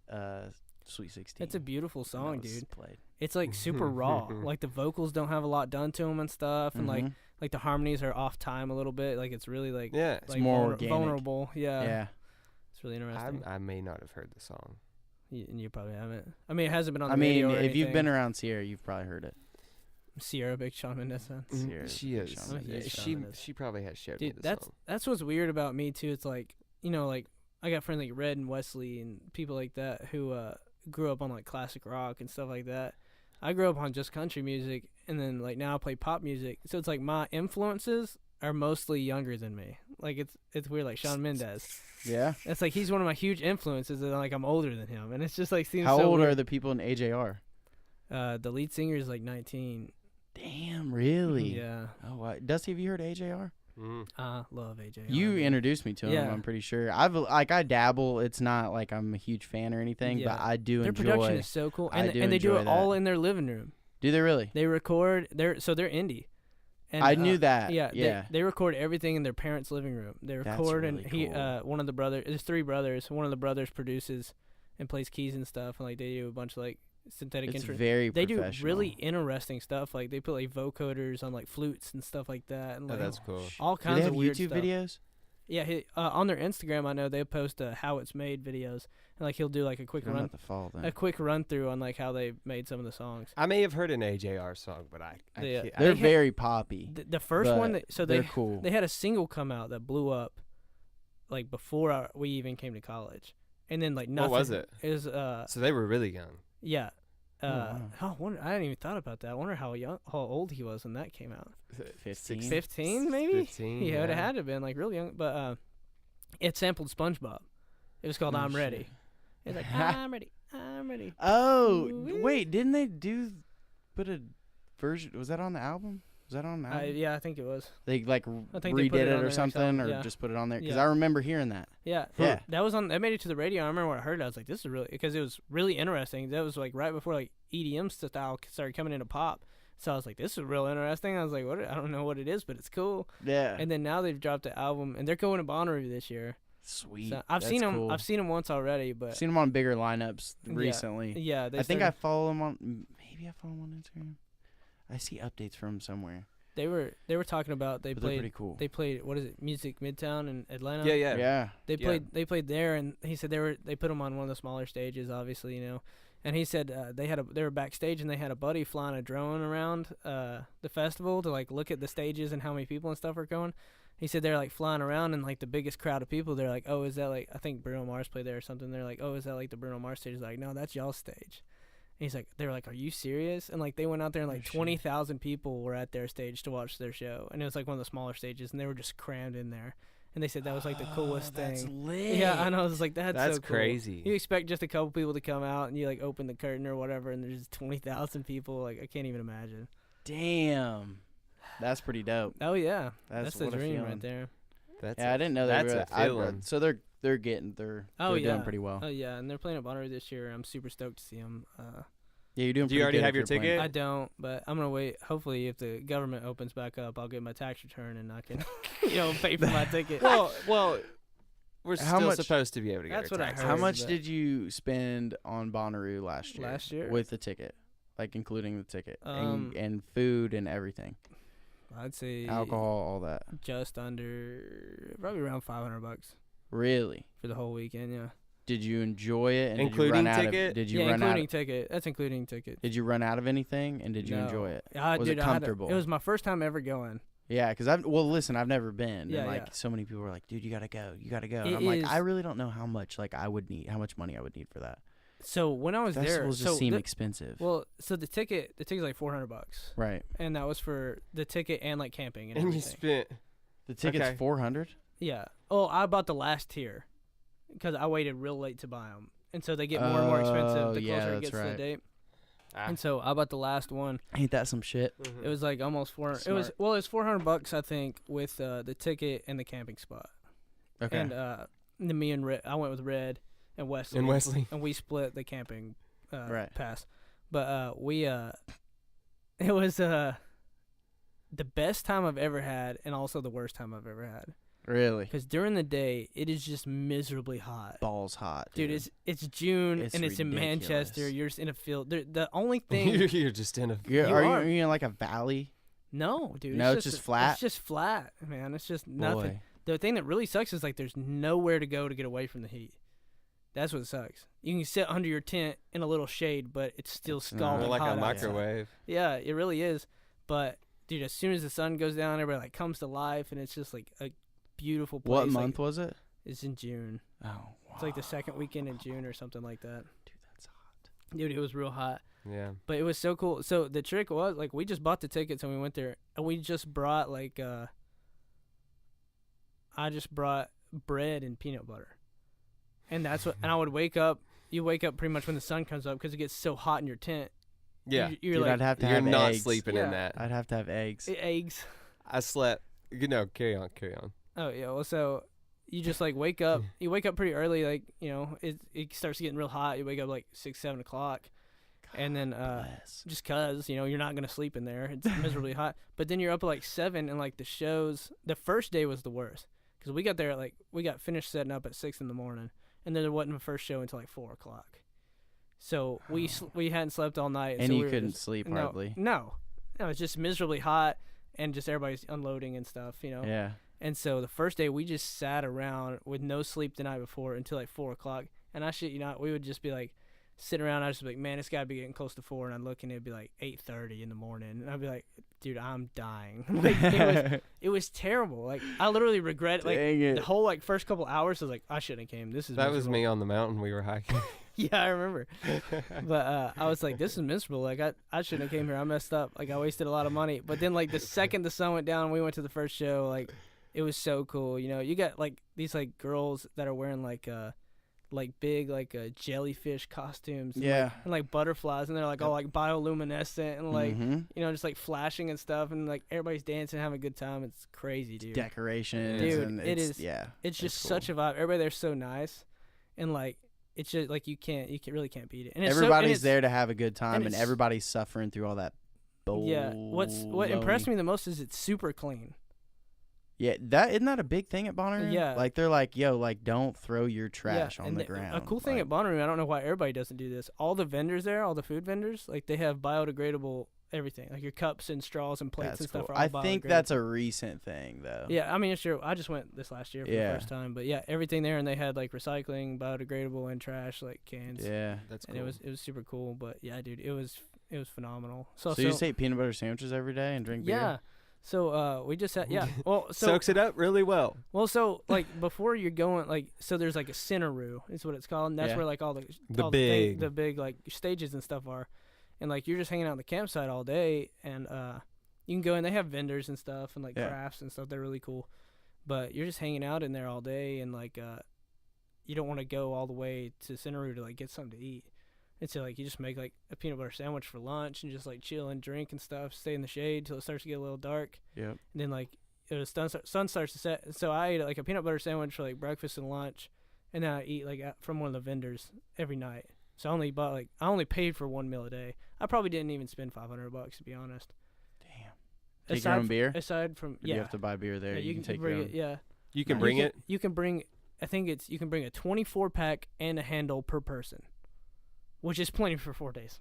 a Sweet 16. It's a beautiful song, That was dude. Played. It's like super raw. Like the vocals don't have a lot done to them and stuff, and Mhm. like the harmonies are off time a little bit. Like it's really like Yeah. It's like more organic. vulnerable. Yeah. Yeah. It's really interesting. I may not have heard the song. You probably haven't. I mean, it hasn't been on the I mean, radio or if you've been anything. around Sierra, you've probably heard it. Sierra, big Shawn Mendes fan. Sierra's She big is. Shawn Mendes. Yeah, Huge Shawn she Mendes. she probably has showed me Dude, the song. that's what's weird about me too. It's like, you know, like I got friends like Red and Wesley and people like that who grew up on like classic rock and stuff like that. I grew up on just country music, and then like now I play pop music. So it's like my influences are mostly younger than me. Like it's weird. Like Shawn Mendes, Yeah. it's like he's one of my huge influences, and like I'm older than him, and it's just like seems How so old weird. are the people in AJR? The lead singer is like 19. Damn, really? Yeah. Oh, Dusty, have you heard of AJR? Mm. Love AJ. You introduced me to him. Yeah. I'm pretty sure. I dabble. It's not like I'm a huge fan or anything, but Yeah. I do Their enjoy. production is so cool, I and do they do enjoy it that. all in their living room. Do they really? They record. So they're indie, And, I knew that. Yeah, Yeah. They record everything in their parents' living room. They That's record, really and he, cool. one of the brothers, there's 3 brothers. One of the brothers produces and plays keys and stuff, and like they do a bunch of like synthetic It's instruments. very They do professional. really interesting stuff. Like they put like vocoders on like flutes and stuff like that, and Oh, like that's cool. all Do kinds they have of weird YouTube stuff. videos? Yeah, on their Instagram, I know they post how it's made videos, and like he'll do like a quick I'm run, about to follow them. a quick run through on like how they made some of the songs. I may have heard an AJR song, but I Yeah. can't. They're had- very poppy. The first one, but so they're they cool. they had a single come out that blew up, like before we even came to college, and then like nothing. What was it? It was So they were really young. yeah. wow. I hadn't even thought about that. I wonder how old he was when that came out. 15? 15 maybe. 15, He would have yeah. had to have been like real young, but it sampled SpongeBob. It was called Oh, "I'm shit. Ready." It's like I'm ready, I'm ready. Oh, Ooh-wee. wait, didn't they put a version? Was that on the album? Was that on the album? Yeah, I think it was. They like I think they put redid it it on or their next something, album, or yeah. just put it on there? Because Yeah. I remember hearing that. Yeah, Yeah. That was on. That made it to the radio. I remember when I heard it. I was like, "This is really," because it was really interesting. That was like right before like EDM style started coming into pop. So I was like, "This is real interesting." I was like, "What? I don't know what it is, but it's cool." Yeah. And then now they've dropped the album, and they're going to Bonnaroo this year. Sweet. So I've That's seen them. cool. I've seen them once already, but seen them on bigger lineups Yeah. recently. yeah, they I think I started- follow them on. Maybe I follow them on Instagram. I see updates from them somewhere. they were talking about But they're pretty cool. They played what is it? Music Midtown in Atlanta. Yeah. Yeah. They Yeah. played there, and he said they put them on one of the smaller stages, obviously, you know. And he said they were backstage, and they had a buddy flying a drone around the festival to like look at the stages and how many people and stuff are going. He said they're like flying around, and like the biggest crowd of people, they're like, "Oh, is that like I think Bruno Mars played there or something?" They're like, "Oh, is that like the Bruno Mars stage?" He's like, "No, that's y'all's stage." And he's like, they were like, "Are you serious?" And like they went out there, and like shit. 20,000 people were at their stage to watch their show, and it was like one of the smaller stages, and they were just crammed in there. And they said that was like the coolest That's thing. lit. Yeah, I know. I was like, that's so cool. crazy. You expect just a couple people to come out, and you like open the curtain or whatever, and there's 20,000 people. Like I can't even imagine. Damn. That's pretty dope. Oh yeah, That's the what a dream feeling. right there. That's Yeah, I didn't know they that's were. a feeling. So they're Oh yeah, doing pretty well. Oh yeah, and they're playing at Bonnaroo this year. I'm super stoked to see them. Yeah, you're doing. Do you pretty already good have if your you're playing. ticket? I don't, but I'm gonna wait. Hopefully, if the government opens back up, I'll get my tax return and I can, pay for my ticket. well, we're How still much- supposed to be able to get That's our what I taxes. heard. How much but- did you spend on Bonnaroo last year? Last year? With the ticket, like including the ticket Um, and food and everything, I'd say alcohol, all that. just under, probably around $500 Really? for the whole weekend. Yeah. Did you enjoy it? And Including did you run ticket? Out of, did you Yeah, run out? including ticket. That's including ticket. Did you run out of anything? And did you No. enjoy it? Was it comfortable? It was my first time ever going. Yeah, because listen, I've never been, Yeah, and like yeah. so many people were like, "Dude, you gotta go, you gotta go." And It I'm like, is- I really don't know how much how much money I would need for that. So when I was there, Festivals just so seem the- expensive. so the ticket's like $400, Right. and that was for the ticket and like camping and And you everything. spent. The ticket's Okay. 400. Yeah. Oh, I bought the last tier because I waited real late to buy them, and so they get more and more expensive Oh, the yeah, closer it that's gets to the right. date. Ah. And so I bought the last one. Ain't that some shit? It was like almost $400. It was $400 I think with the ticket and the camping spot. Okay. And me and Red, I went with Red and Wesley. And Wesley. And we split the camping Right. pass. But we it was the best time I've ever had, and also the worst time I've ever had. Really? Because during the day it is just miserably hot. Balls hot, Dude, it's June It's and it's in Manchester. ridiculous. You're just in a field. The only thing, You're just in a. You're, you are are. you in like a valley? no, dude. No, it's just flat? It's just flat, man. It's just nothing. Boy. The thing that really sucks is like there's nowhere to go to get away from the heat. That's what sucks. You can sit under your tent in a little shade, but it's still It's scalding like hot a outside. microwave. Yeah, it really is. But dude, as soon as the sun goes down, everybody like comes to life, and it's just like a beautiful place. What Like, month was it? it's in June. Oh, wow. It's like the second weekend in June or something like that. Dude, that's hot. Dude, it was real hot. Yeah. But it was so cool. So the trick was like we just bought the tickets and we went there, and we just brought like I just brought bread and peanut butter, and that's what. And I would wake up. You wake up pretty much when the sun comes up because it gets so hot in your tent. Yeah. You're Dude, like I'd have to You're have not eggs. sleeping Yeah. in that. I'd have to have eggs. eggs. I slept. Carry on. Oh yeah. Well, so you just like wake up. You wake up pretty early. Like it starts getting real hot. You wake up like 6, 7 o'clock. And then just cause, you know, you're not going to sleep in there. It's miserably hot. But then you're up at like 7 and like the shows, the first day was the worst. Because we got there at we got finished setting up at 6 in the morning. And then there wasn't a first show until like 4 o'clock. So we hadn't slept all night. And so you couldn't sleep hardly. No, it's just miserably hot and just everybody's unloading and stuff, you know. Yeah. And so the first day we just sat around with no sleep the night before until like 4 o'clock. And I shit you not, we would just be like, sitting around, I was just like, man, it's got to be getting close to 4, and I'd look and it'd be like 8:30 in the morning, and I'd be like, dude, I'm dying. Like, it was terrible. Like, I literally regret like the whole like first couple hours. I was like, I shouldn't have came. This is that miserable. was me on the mountain we were hiking. Yeah, I remember. But I was like, this is miserable. Like, I shouldn't have came here. I messed up. Like, I wasted a lot of money. But then like the second the sun went down, we went to the first show. Like, it was so cool. You know, you got like these like girls that are wearing like big jellyfish costumes and like butterflies, and they're like all like bioluminescent and like you know, just like flashing and stuff, and like everybody's dancing, having a good time. It's crazy, dude. Decorations, dude, and it's just cool. Such a vibe. Everybody there's so nice, and like it's just like you really can't beat it. And everybody's there to have a good time, and everybody's suffering through all that bull. Yeah, what impressed me the most is it's super clean. Yeah, isn't that a big thing at Bonnaroo? Yeah. Like, they're like, yo, like, don't throw your trash on the ground. A cool thing at Bonnaroo, I don't know why everybody doesn't do this. All the vendors there, all the food vendors, like, they have biodegradable everything. Like, your cups and straws and plates and stuff are all biodegradable. I think that's a recent thing, though. Yeah, I mean, it's true. I just went this last year for the first time. But, yeah, everything there, and they had, like, recycling, biodegradable, and trash, like, cans. Yeah. That's cool. And it was super cool. But, yeah, dude, it was phenomenal. So you just ate peanut butter sandwiches every day and drink beer? Yeah. So we just had soaks it up really well. Well, so like before you're going, like, so there's like a Bonnaroo is what it's called, and that's where like all the big like stages and stuff are, and like you're just hanging out in the campsite all day, and you can go and they have vendors and stuff and like crafts and stuff. They're really cool, but you're just hanging out in there all day, and like you don't want to go all the way to Bonnaroo to like get something to eat. And so, like, you just make, like, a peanut butter sandwich for lunch and just, like, chill and drink and stuff, stay in the shade till it starts to get a little dark. Yep. And then, like, the sun starts to set. So I ate, like, a peanut butter sandwich for, like, breakfast and lunch. And then I eat, like, from one of the vendors every night. So I only paid for one meal a day. I probably didn't even spend $500, to be honest. Damn. Take your own beer? Aside from, you have to buy beer there. Yeah, you can take bring your own. it, yeah. You can bring it? You can bring, I think you can bring a 24-pack and a handle per person. Which is plenty for 4 days.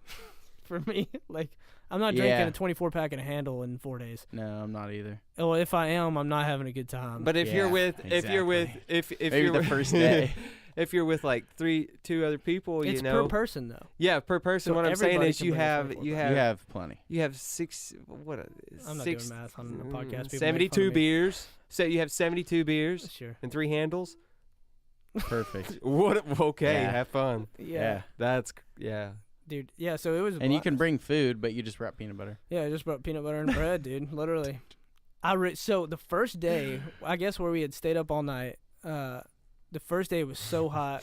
For me, like, I'm not drinking a 24-pack and a handle in 4 days. No, I'm not either. Well, if I am, I'm not having a good time. But if you're with the first day, if you're with like 2 other people, it's per person though. Yeah, per person. So what I'm saying is you have plenty. You have 6. I'm not doing math on the podcast. 72 beers. So you have 72 beers. Sure. And 3 handles. Perfect. Okay, have fun. Yeah. Dude, yeah, so it was and you can bring food, but you just brought peanut butter. Yeah, I just brought peanut butter and bread, dude, literally. So the first day, I guess where we had stayed up all night, the first day was so hot.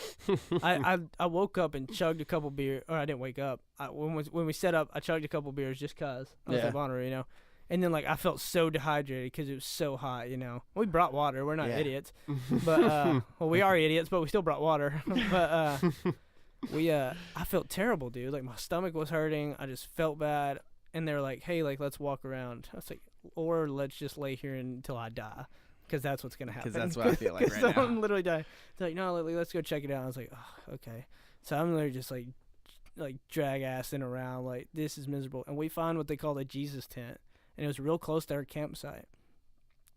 I woke up and chugged a couple beers, or I didn't wake up. When we set up, I chugged a couple beers just cause I was at Bonnaroo, you know. And then, like, I felt so dehydrated because it was so hot, you know. We brought water. We're not idiots. But, well, we are idiots, but we still brought water. But I felt terrible, dude. Like, my stomach was hurting. I just felt bad. And they were like, hey, like, let's walk around. I was like, or let's just lay here until I die. Because that's what's going to happen. Because that's what I feel like right now. I'm literally dying. They're like, no, let's go check it out. I was like, oh, okay. So I'm literally just, like drag-assing around. Like, this is miserable. And we found what they call a Jesus tent. And it was real close to our campsite.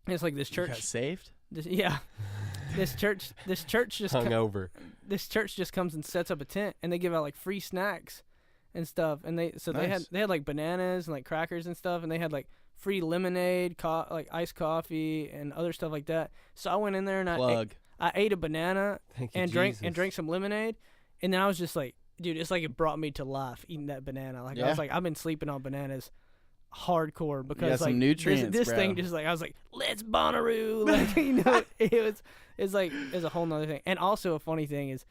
And it's like this church. You got saved? This church just hungover. This church just comes and sets up a tent, and they give out like free snacks and stuff. And they had like bananas and like crackers and stuff, and they had like free lemonade, like iced coffee and other stuff like that. So I went in there and I ate a banana and drank some lemonade, and then I was just like, dude, it's like it brought me to life eating that banana. Like I was like, I've been sleeping on bananas hardcore because like some nutrients, this thing just like I was like, let's Bonnaroo, like, you know. it's a whole nother thing. And also a funny thing is,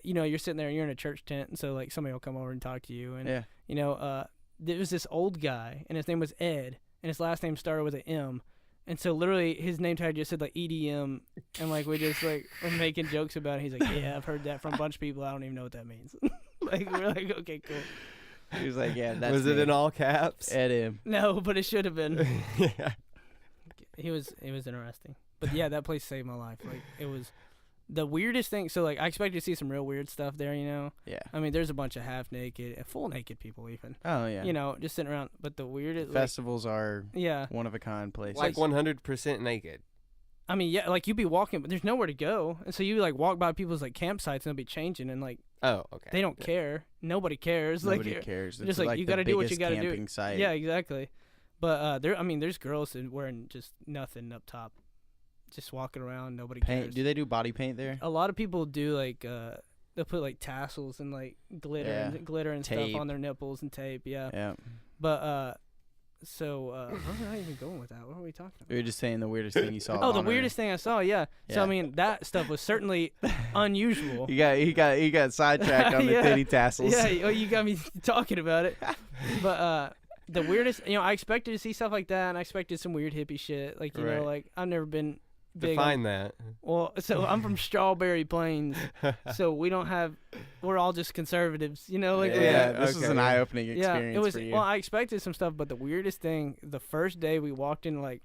you know, you're sitting there and you're in a church tent, and so like somebody will come over and talk to you, and you know, there was this old guy and his name was Ed, and his last name started with an M, and so literally his name tag just said like EDM, and like we just like were making jokes about it. He's like, yeah, I've heard that from a bunch of people. I don't even know what that means. Like we're like, okay, cool. He was like, yeah, that's Was it me. in all caps? At him. No, but it should have been. Yeah. He was interesting. But yeah, that place saved my life. Like, it was the weirdest thing. So like, I expected to see some real weird stuff there, you know. Yeah. I mean, there's a bunch of half naked, full naked people even. Oh yeah. You know, just sitting around. But the weirdest Festivals are yeah. one of a kind places. Like 100% naked. I mean, yeah, like you'd be walking, but there's nowhere to go, and so you like walk by people's like campsites and they'll be changing, and like Oh, okay. they don't care. Nobody cares. Nobody like cares. just It's like like you the got to do what you biggest got to do. camping site. Yeah, exactly. But I mean, there's girls that wearing just nothing up top, just walking around. Nobody Paint. cares. Do they do body paint there? A lot of people do like they'll put like tassels and like glitter Yeah. and Tape. stuff on their nipples and tape. Yeah. Yeah. But so where am I even going with that? What are we talking about? We were just saying the weirdest thing you saw. Oh, the weirdest thing I saw. Yeah. So Yeah. I mean, that stuff was certainly unusual. He got sidetracked on the Yeah. titty tassels. Yeah, oh, you got me talking about it. But the weirdest, you know, I expected to see stuff like that, and I expected some weird hippie shit. Like, you know, Right. like I've never been big. Define that. Well, so I'm from Strawberry Plains, so we're all just conservatives, you know. Like, Yeah, Yeah, this was okay. an eye-opening yeah, experience it was. for you. Well, I expected some stuff, but the weirdest thing, the first day we walked in, like,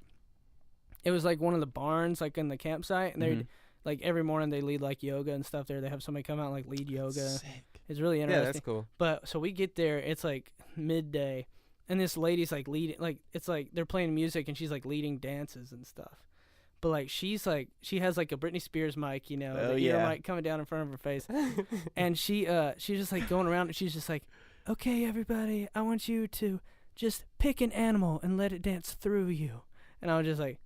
it was like one of the barns, like in the campsite, and they Mhm. like every morning they lead like yoga and stuff there. They have somebody come out and like lead yoga. Sick. It's really Yeah, interesting. that's cool. But so we get there, it's like midday, and this lady's like leading, like it's like they're playing music and she's like leading dances and stuff. But like she's like she has like a Britney Spears mic, you know, Oh, the ear yeah. mic coming down in front of her face, and she's just like going around and she's just like, okay, everybody, I want you to just pick an animal and let it dance through you. And I was just like,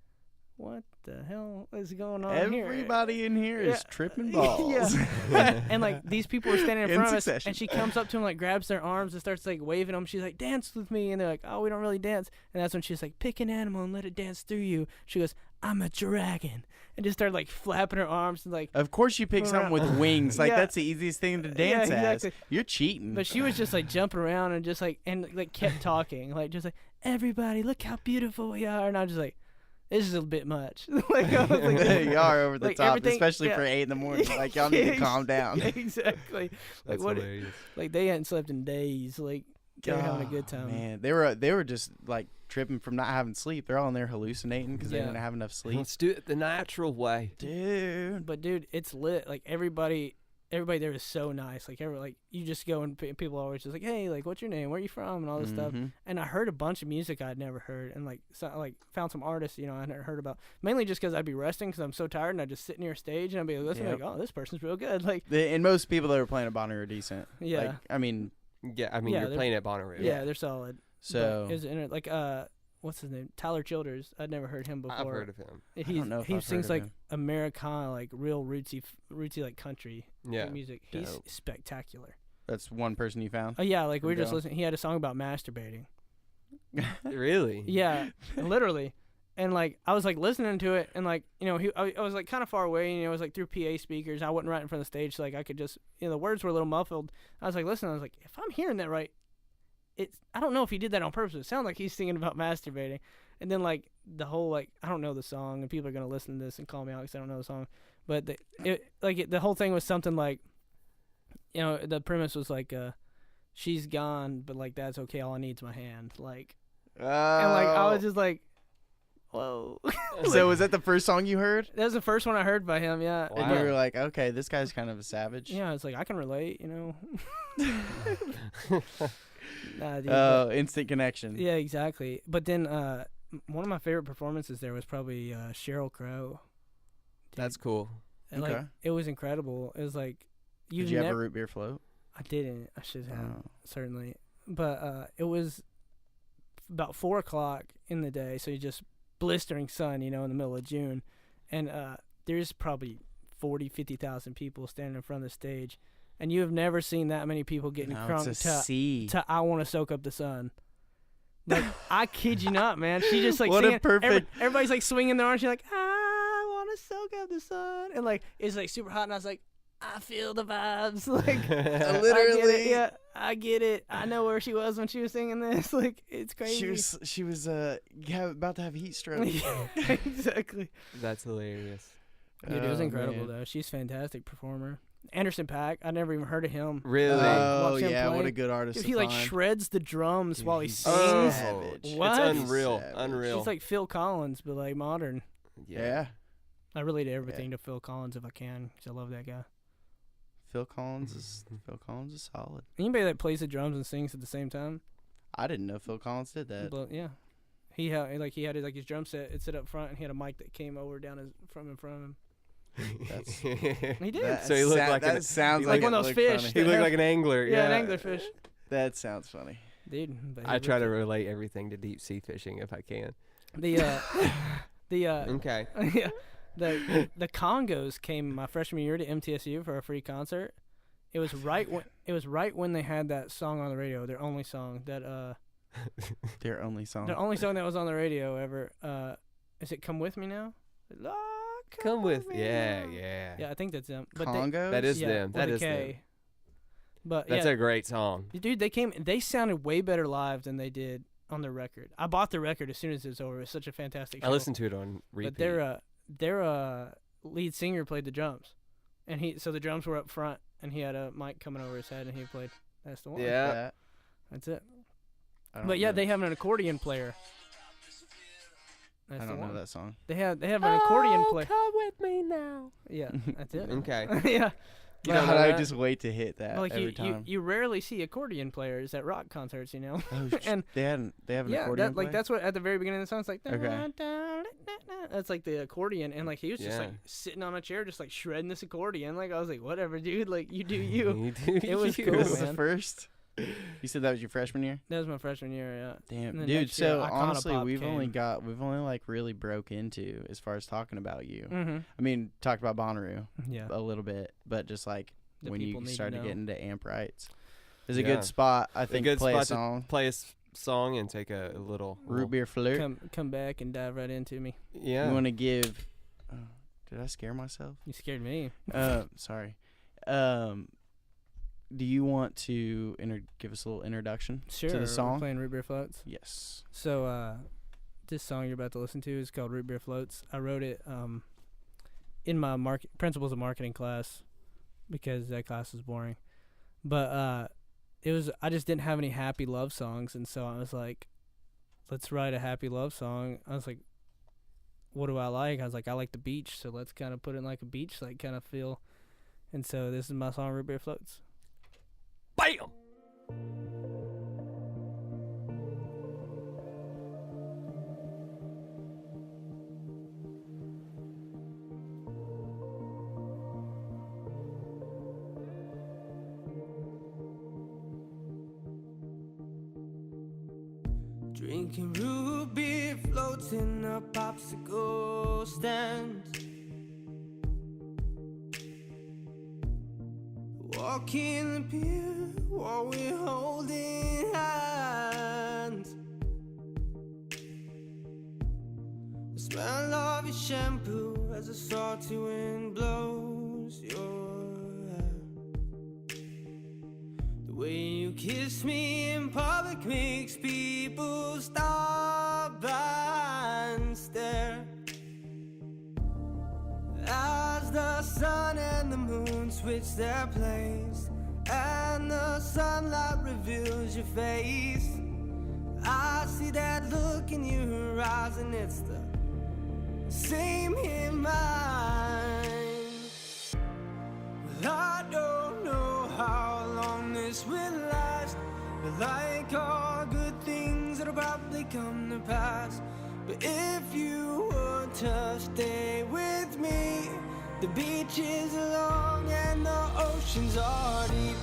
what the hell is going on here? Everybody in here is Yeah. tripping balls. Yeah. And like these people were standing in In front of us, succession. and she comes up to him, like grabs their arms and starts like waving them. She's like, dance with me, and they're like, oh, we don't really dance. And that's when she's like, pick an animal and let it dance through you. She goes, I'm a dragon, and just started like flapping her arms and like. Of course, you pick something with wings. Like Yeah. that's the easiest thing to dance Yeah, as. exactly. You're cheating. But she was just like jumping around and just like kept talking, like just like, everybody, look how beautiful we are, and I was just like, this is a bit much. Like, I was like, you are over the like, top, everything- especially yeah. for 8 in the morning. Like y'all need to calm down. Exactly. Like That's what? hilarious. Like they hadn't slept in days. Like they were having a good time. Man, they were just like tripping from not having sleep. They're all in there hallucinating because they Yeah. didn't have enough sleep. Let's do it the natural way. Dude. But dude, it's lit. Like everybody there is so nice. Like you just go and people are always just like, hey, like what's your name? Where are you from? And all this stuff. Mhm. And I heard a bunch of music I'd never heard, and like found some artists, you know, I hadn't heard about. Mainly just because I'd be resting because I'm so tired, and I'd just sit near a stage and I'd be listening, Yep. like, oh, this person's real good. Like, And most people that were playing at Bonnaroo are decent. yeah, Like, I mean, Yeah, I mean, Yeah, you're they're- playing at Bonnaroo. yeah, they're solid. so But it was like what's his name? Tyler Childers. I'd never heard him before. I've heard of him. don't know if He I've sings heard of like him. Americana, like real rootsy like country Yeah. music. He's Dope. spectacular. that's one person you found. Oh yeah, like we were just Go. listening. He had a song about masturbating. Really? Yeah, literally. And like I was like listening to it, and like you know I was like kind of far away, and it was like through PA speakers. I wasn't right in front of the stage, so like I could just the words were a little muffled. I was like listening. I was like, if I'm hearing that right, I don't know if he did that on purpose. It sounds like he's singing about masturbating. And then like the whole like I don't know the song, and people are gonna listen to this and call me out because I don't know the song. But the whole thing was something like, you know, the premise was like, she's gone, but like that's okay. All I need is my hand. Like, and like I was just like, whoa. So was that the first song you heard? That was the first one I heard by him. Yeah. And you Wow. were like, okay, this guy's kind of a savage. Yeah, it's like I can relate, you know. Nah, dude, Oh, instant connection. yeah, exactly. But then one of my favorite performances there was probably Sheryl Crow. Dude, That's cool. and, like Okay. it was incredible. It was like Did you have a root beer float? I didn't. I should have Oh. certainly. But it was about 4:00 in the day, so you just blistering sun, you know, in the middle of June, and there's probably 50,000 people standing in front of the stage, and you have never seen that many people getting No, crunk it's a sea. to I Want to Soak Up the Sun. Like, I kid you not, man. She just like What a singing, perfect- everybody's like swinging their arms. She's like, I want to soak up the sun, and like it's like super hot, and I was like, I feel the vibes. Like, Literally. I get it. I know where she was when she was singing this. Like, it's crazy. She was about to have heat stroke. Yeah, exactly. That's hilarious. Dude, it was Oh, incredible man. though. She's a fantastic performer. Anderson .Paak. I never even heard of him. Really? Oh watch him yeah, what play. a good artist. Dude, to he like find. shreds the drums Dude, while he he's sings. savage. What? It's unreal. Savage. Unreal. He's like Phil Collins, but like modern. Yeah. I relate everything to Phil Collins if I can, 'cause I love that guy. Phil Collins is solid. Anybody that plays the drums and sings at the same time, I didn't know Phil Collins did that. yeah. He had his drum set. It set up front, and he had a mic that came over down in front of him. That's He did. that So he looked like that an- sounds like one of those fish. funny. He looked like an angler. Yeah, an anglerfish. That sounds funny. Dude, but he I try looked to relate everything to deep sea fishing if I can. the Okay. yeah, the Congos came my freshman year to MTSU for a free concert. It was right when they had that song on the radio, their only song that Their only song. the only song that was on the radio ever. Is it "Come With Me Now"? Lord, Come with. me Yeah, now. yeah. Yeah, I think that's them. But Congos. That is yeah, them. That with a is K. them. But That's yeah, a great song. dude, they sounded way better live than they did on the record. I bought the record as soon as it was over. It was such a fantastic show. I listened to it on repeat. But their lead singer played the drums, and so the drums were up front, and he had a mic coming over his head, and he played. That's the one. Yeah. That. That's it. I don't But yeah, know. they have an accordion player. I That's the don't know one. that song. They have an accordion player. Come with me now. Yeah, that's it. Okay. Yeah. You don't God, know I that? just wait to hit that Like every time. you rarely see accordion players at rock concerts, you know. Oh, and they have an yeah, accordion like player? that's what at the very beginning of the song it's like. Okay. That's like the accordion, and like he was just like Yeah. sitting on a chair, just like shredding this accordion. Like I was like, whatever, dude. Like you do you. You do It was you. cool, This is the man. first. You said that was your freshman year? That was my freshman year. Yeah. Damn, And then dude. next year, So Icona honestly, Pop we've only came. like really broke into as far as talking about you. Mm-hmm. I mean, talked about Bonnaroo Yeah. a little bit, but just like The when people you need to started know. getting into amp rights, there's a Yeah. good spot. I think good play a spot to song, Play a song and take a little. root beer flirt. Come back and dive right into me. Yeah. You want to give? Did I scare myself? You scared me. Sorry. Do you want to give us a little introduction Sure. to the We're song? playing Root Beer Floats. Yes. So this song you're about to listen to is called Root Beer Floats. I wrote it in my principles of marketing class because that class was boring. But I just didn't have any happy love songs, and so I was like, let's write a happy love song. I was like, what do I like? I was like, I like the beach, so let's kind of put it in like a beach like kind of feel. And so this is my song Root Beer Floats. Bam. Drinking root beer, floating a popsicle stand. Walking the pier while we're holding hands. The smell of your shampoo as the salty wind blows your hair. The way you kiss me in public makes people stop and stare. As the sun and the moon switch their place, and the sunlight reveals your face, I see that look in your eyes, and it's the same in mine. Well, I don't know how long this will last, but like all good things, it'll probably come to pass. But if you were to stay with me, the beach is long and the oceans are deep.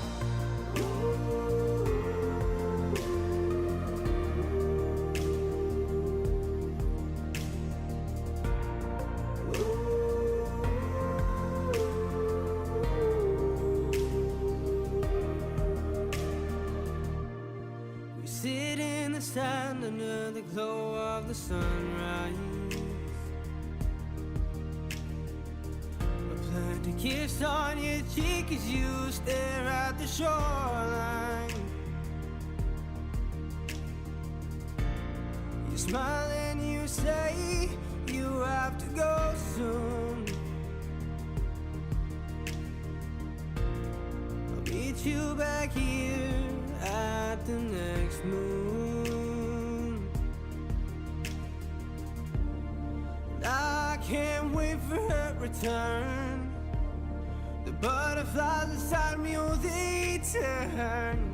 We sit in the sand under the glow of the sunrise. I plant a kiss on your cheek as you stare at the shoreline. You smile and you say you have to go soon. meet you back here at the next moon. And I can't wait for her return. The butterflies inside me, oh, they turn.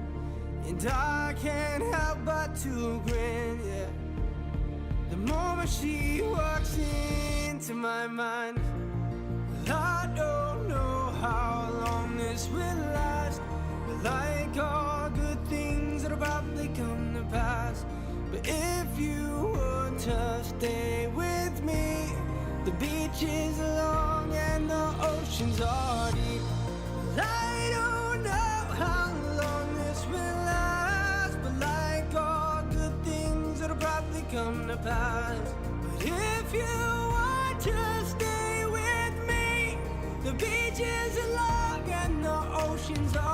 And I can't help but to grin, yeah. The moment she walks into my mind. Well, I don't know how long this will last, but like all good things that'll probably come to pass. But if you want to stay with me, the beach is long and the oceans are deep. Well, I don't know how long this will last, but like all good things that'll probably come to pass. But if you want to stay with me, the beach is long and the oceans are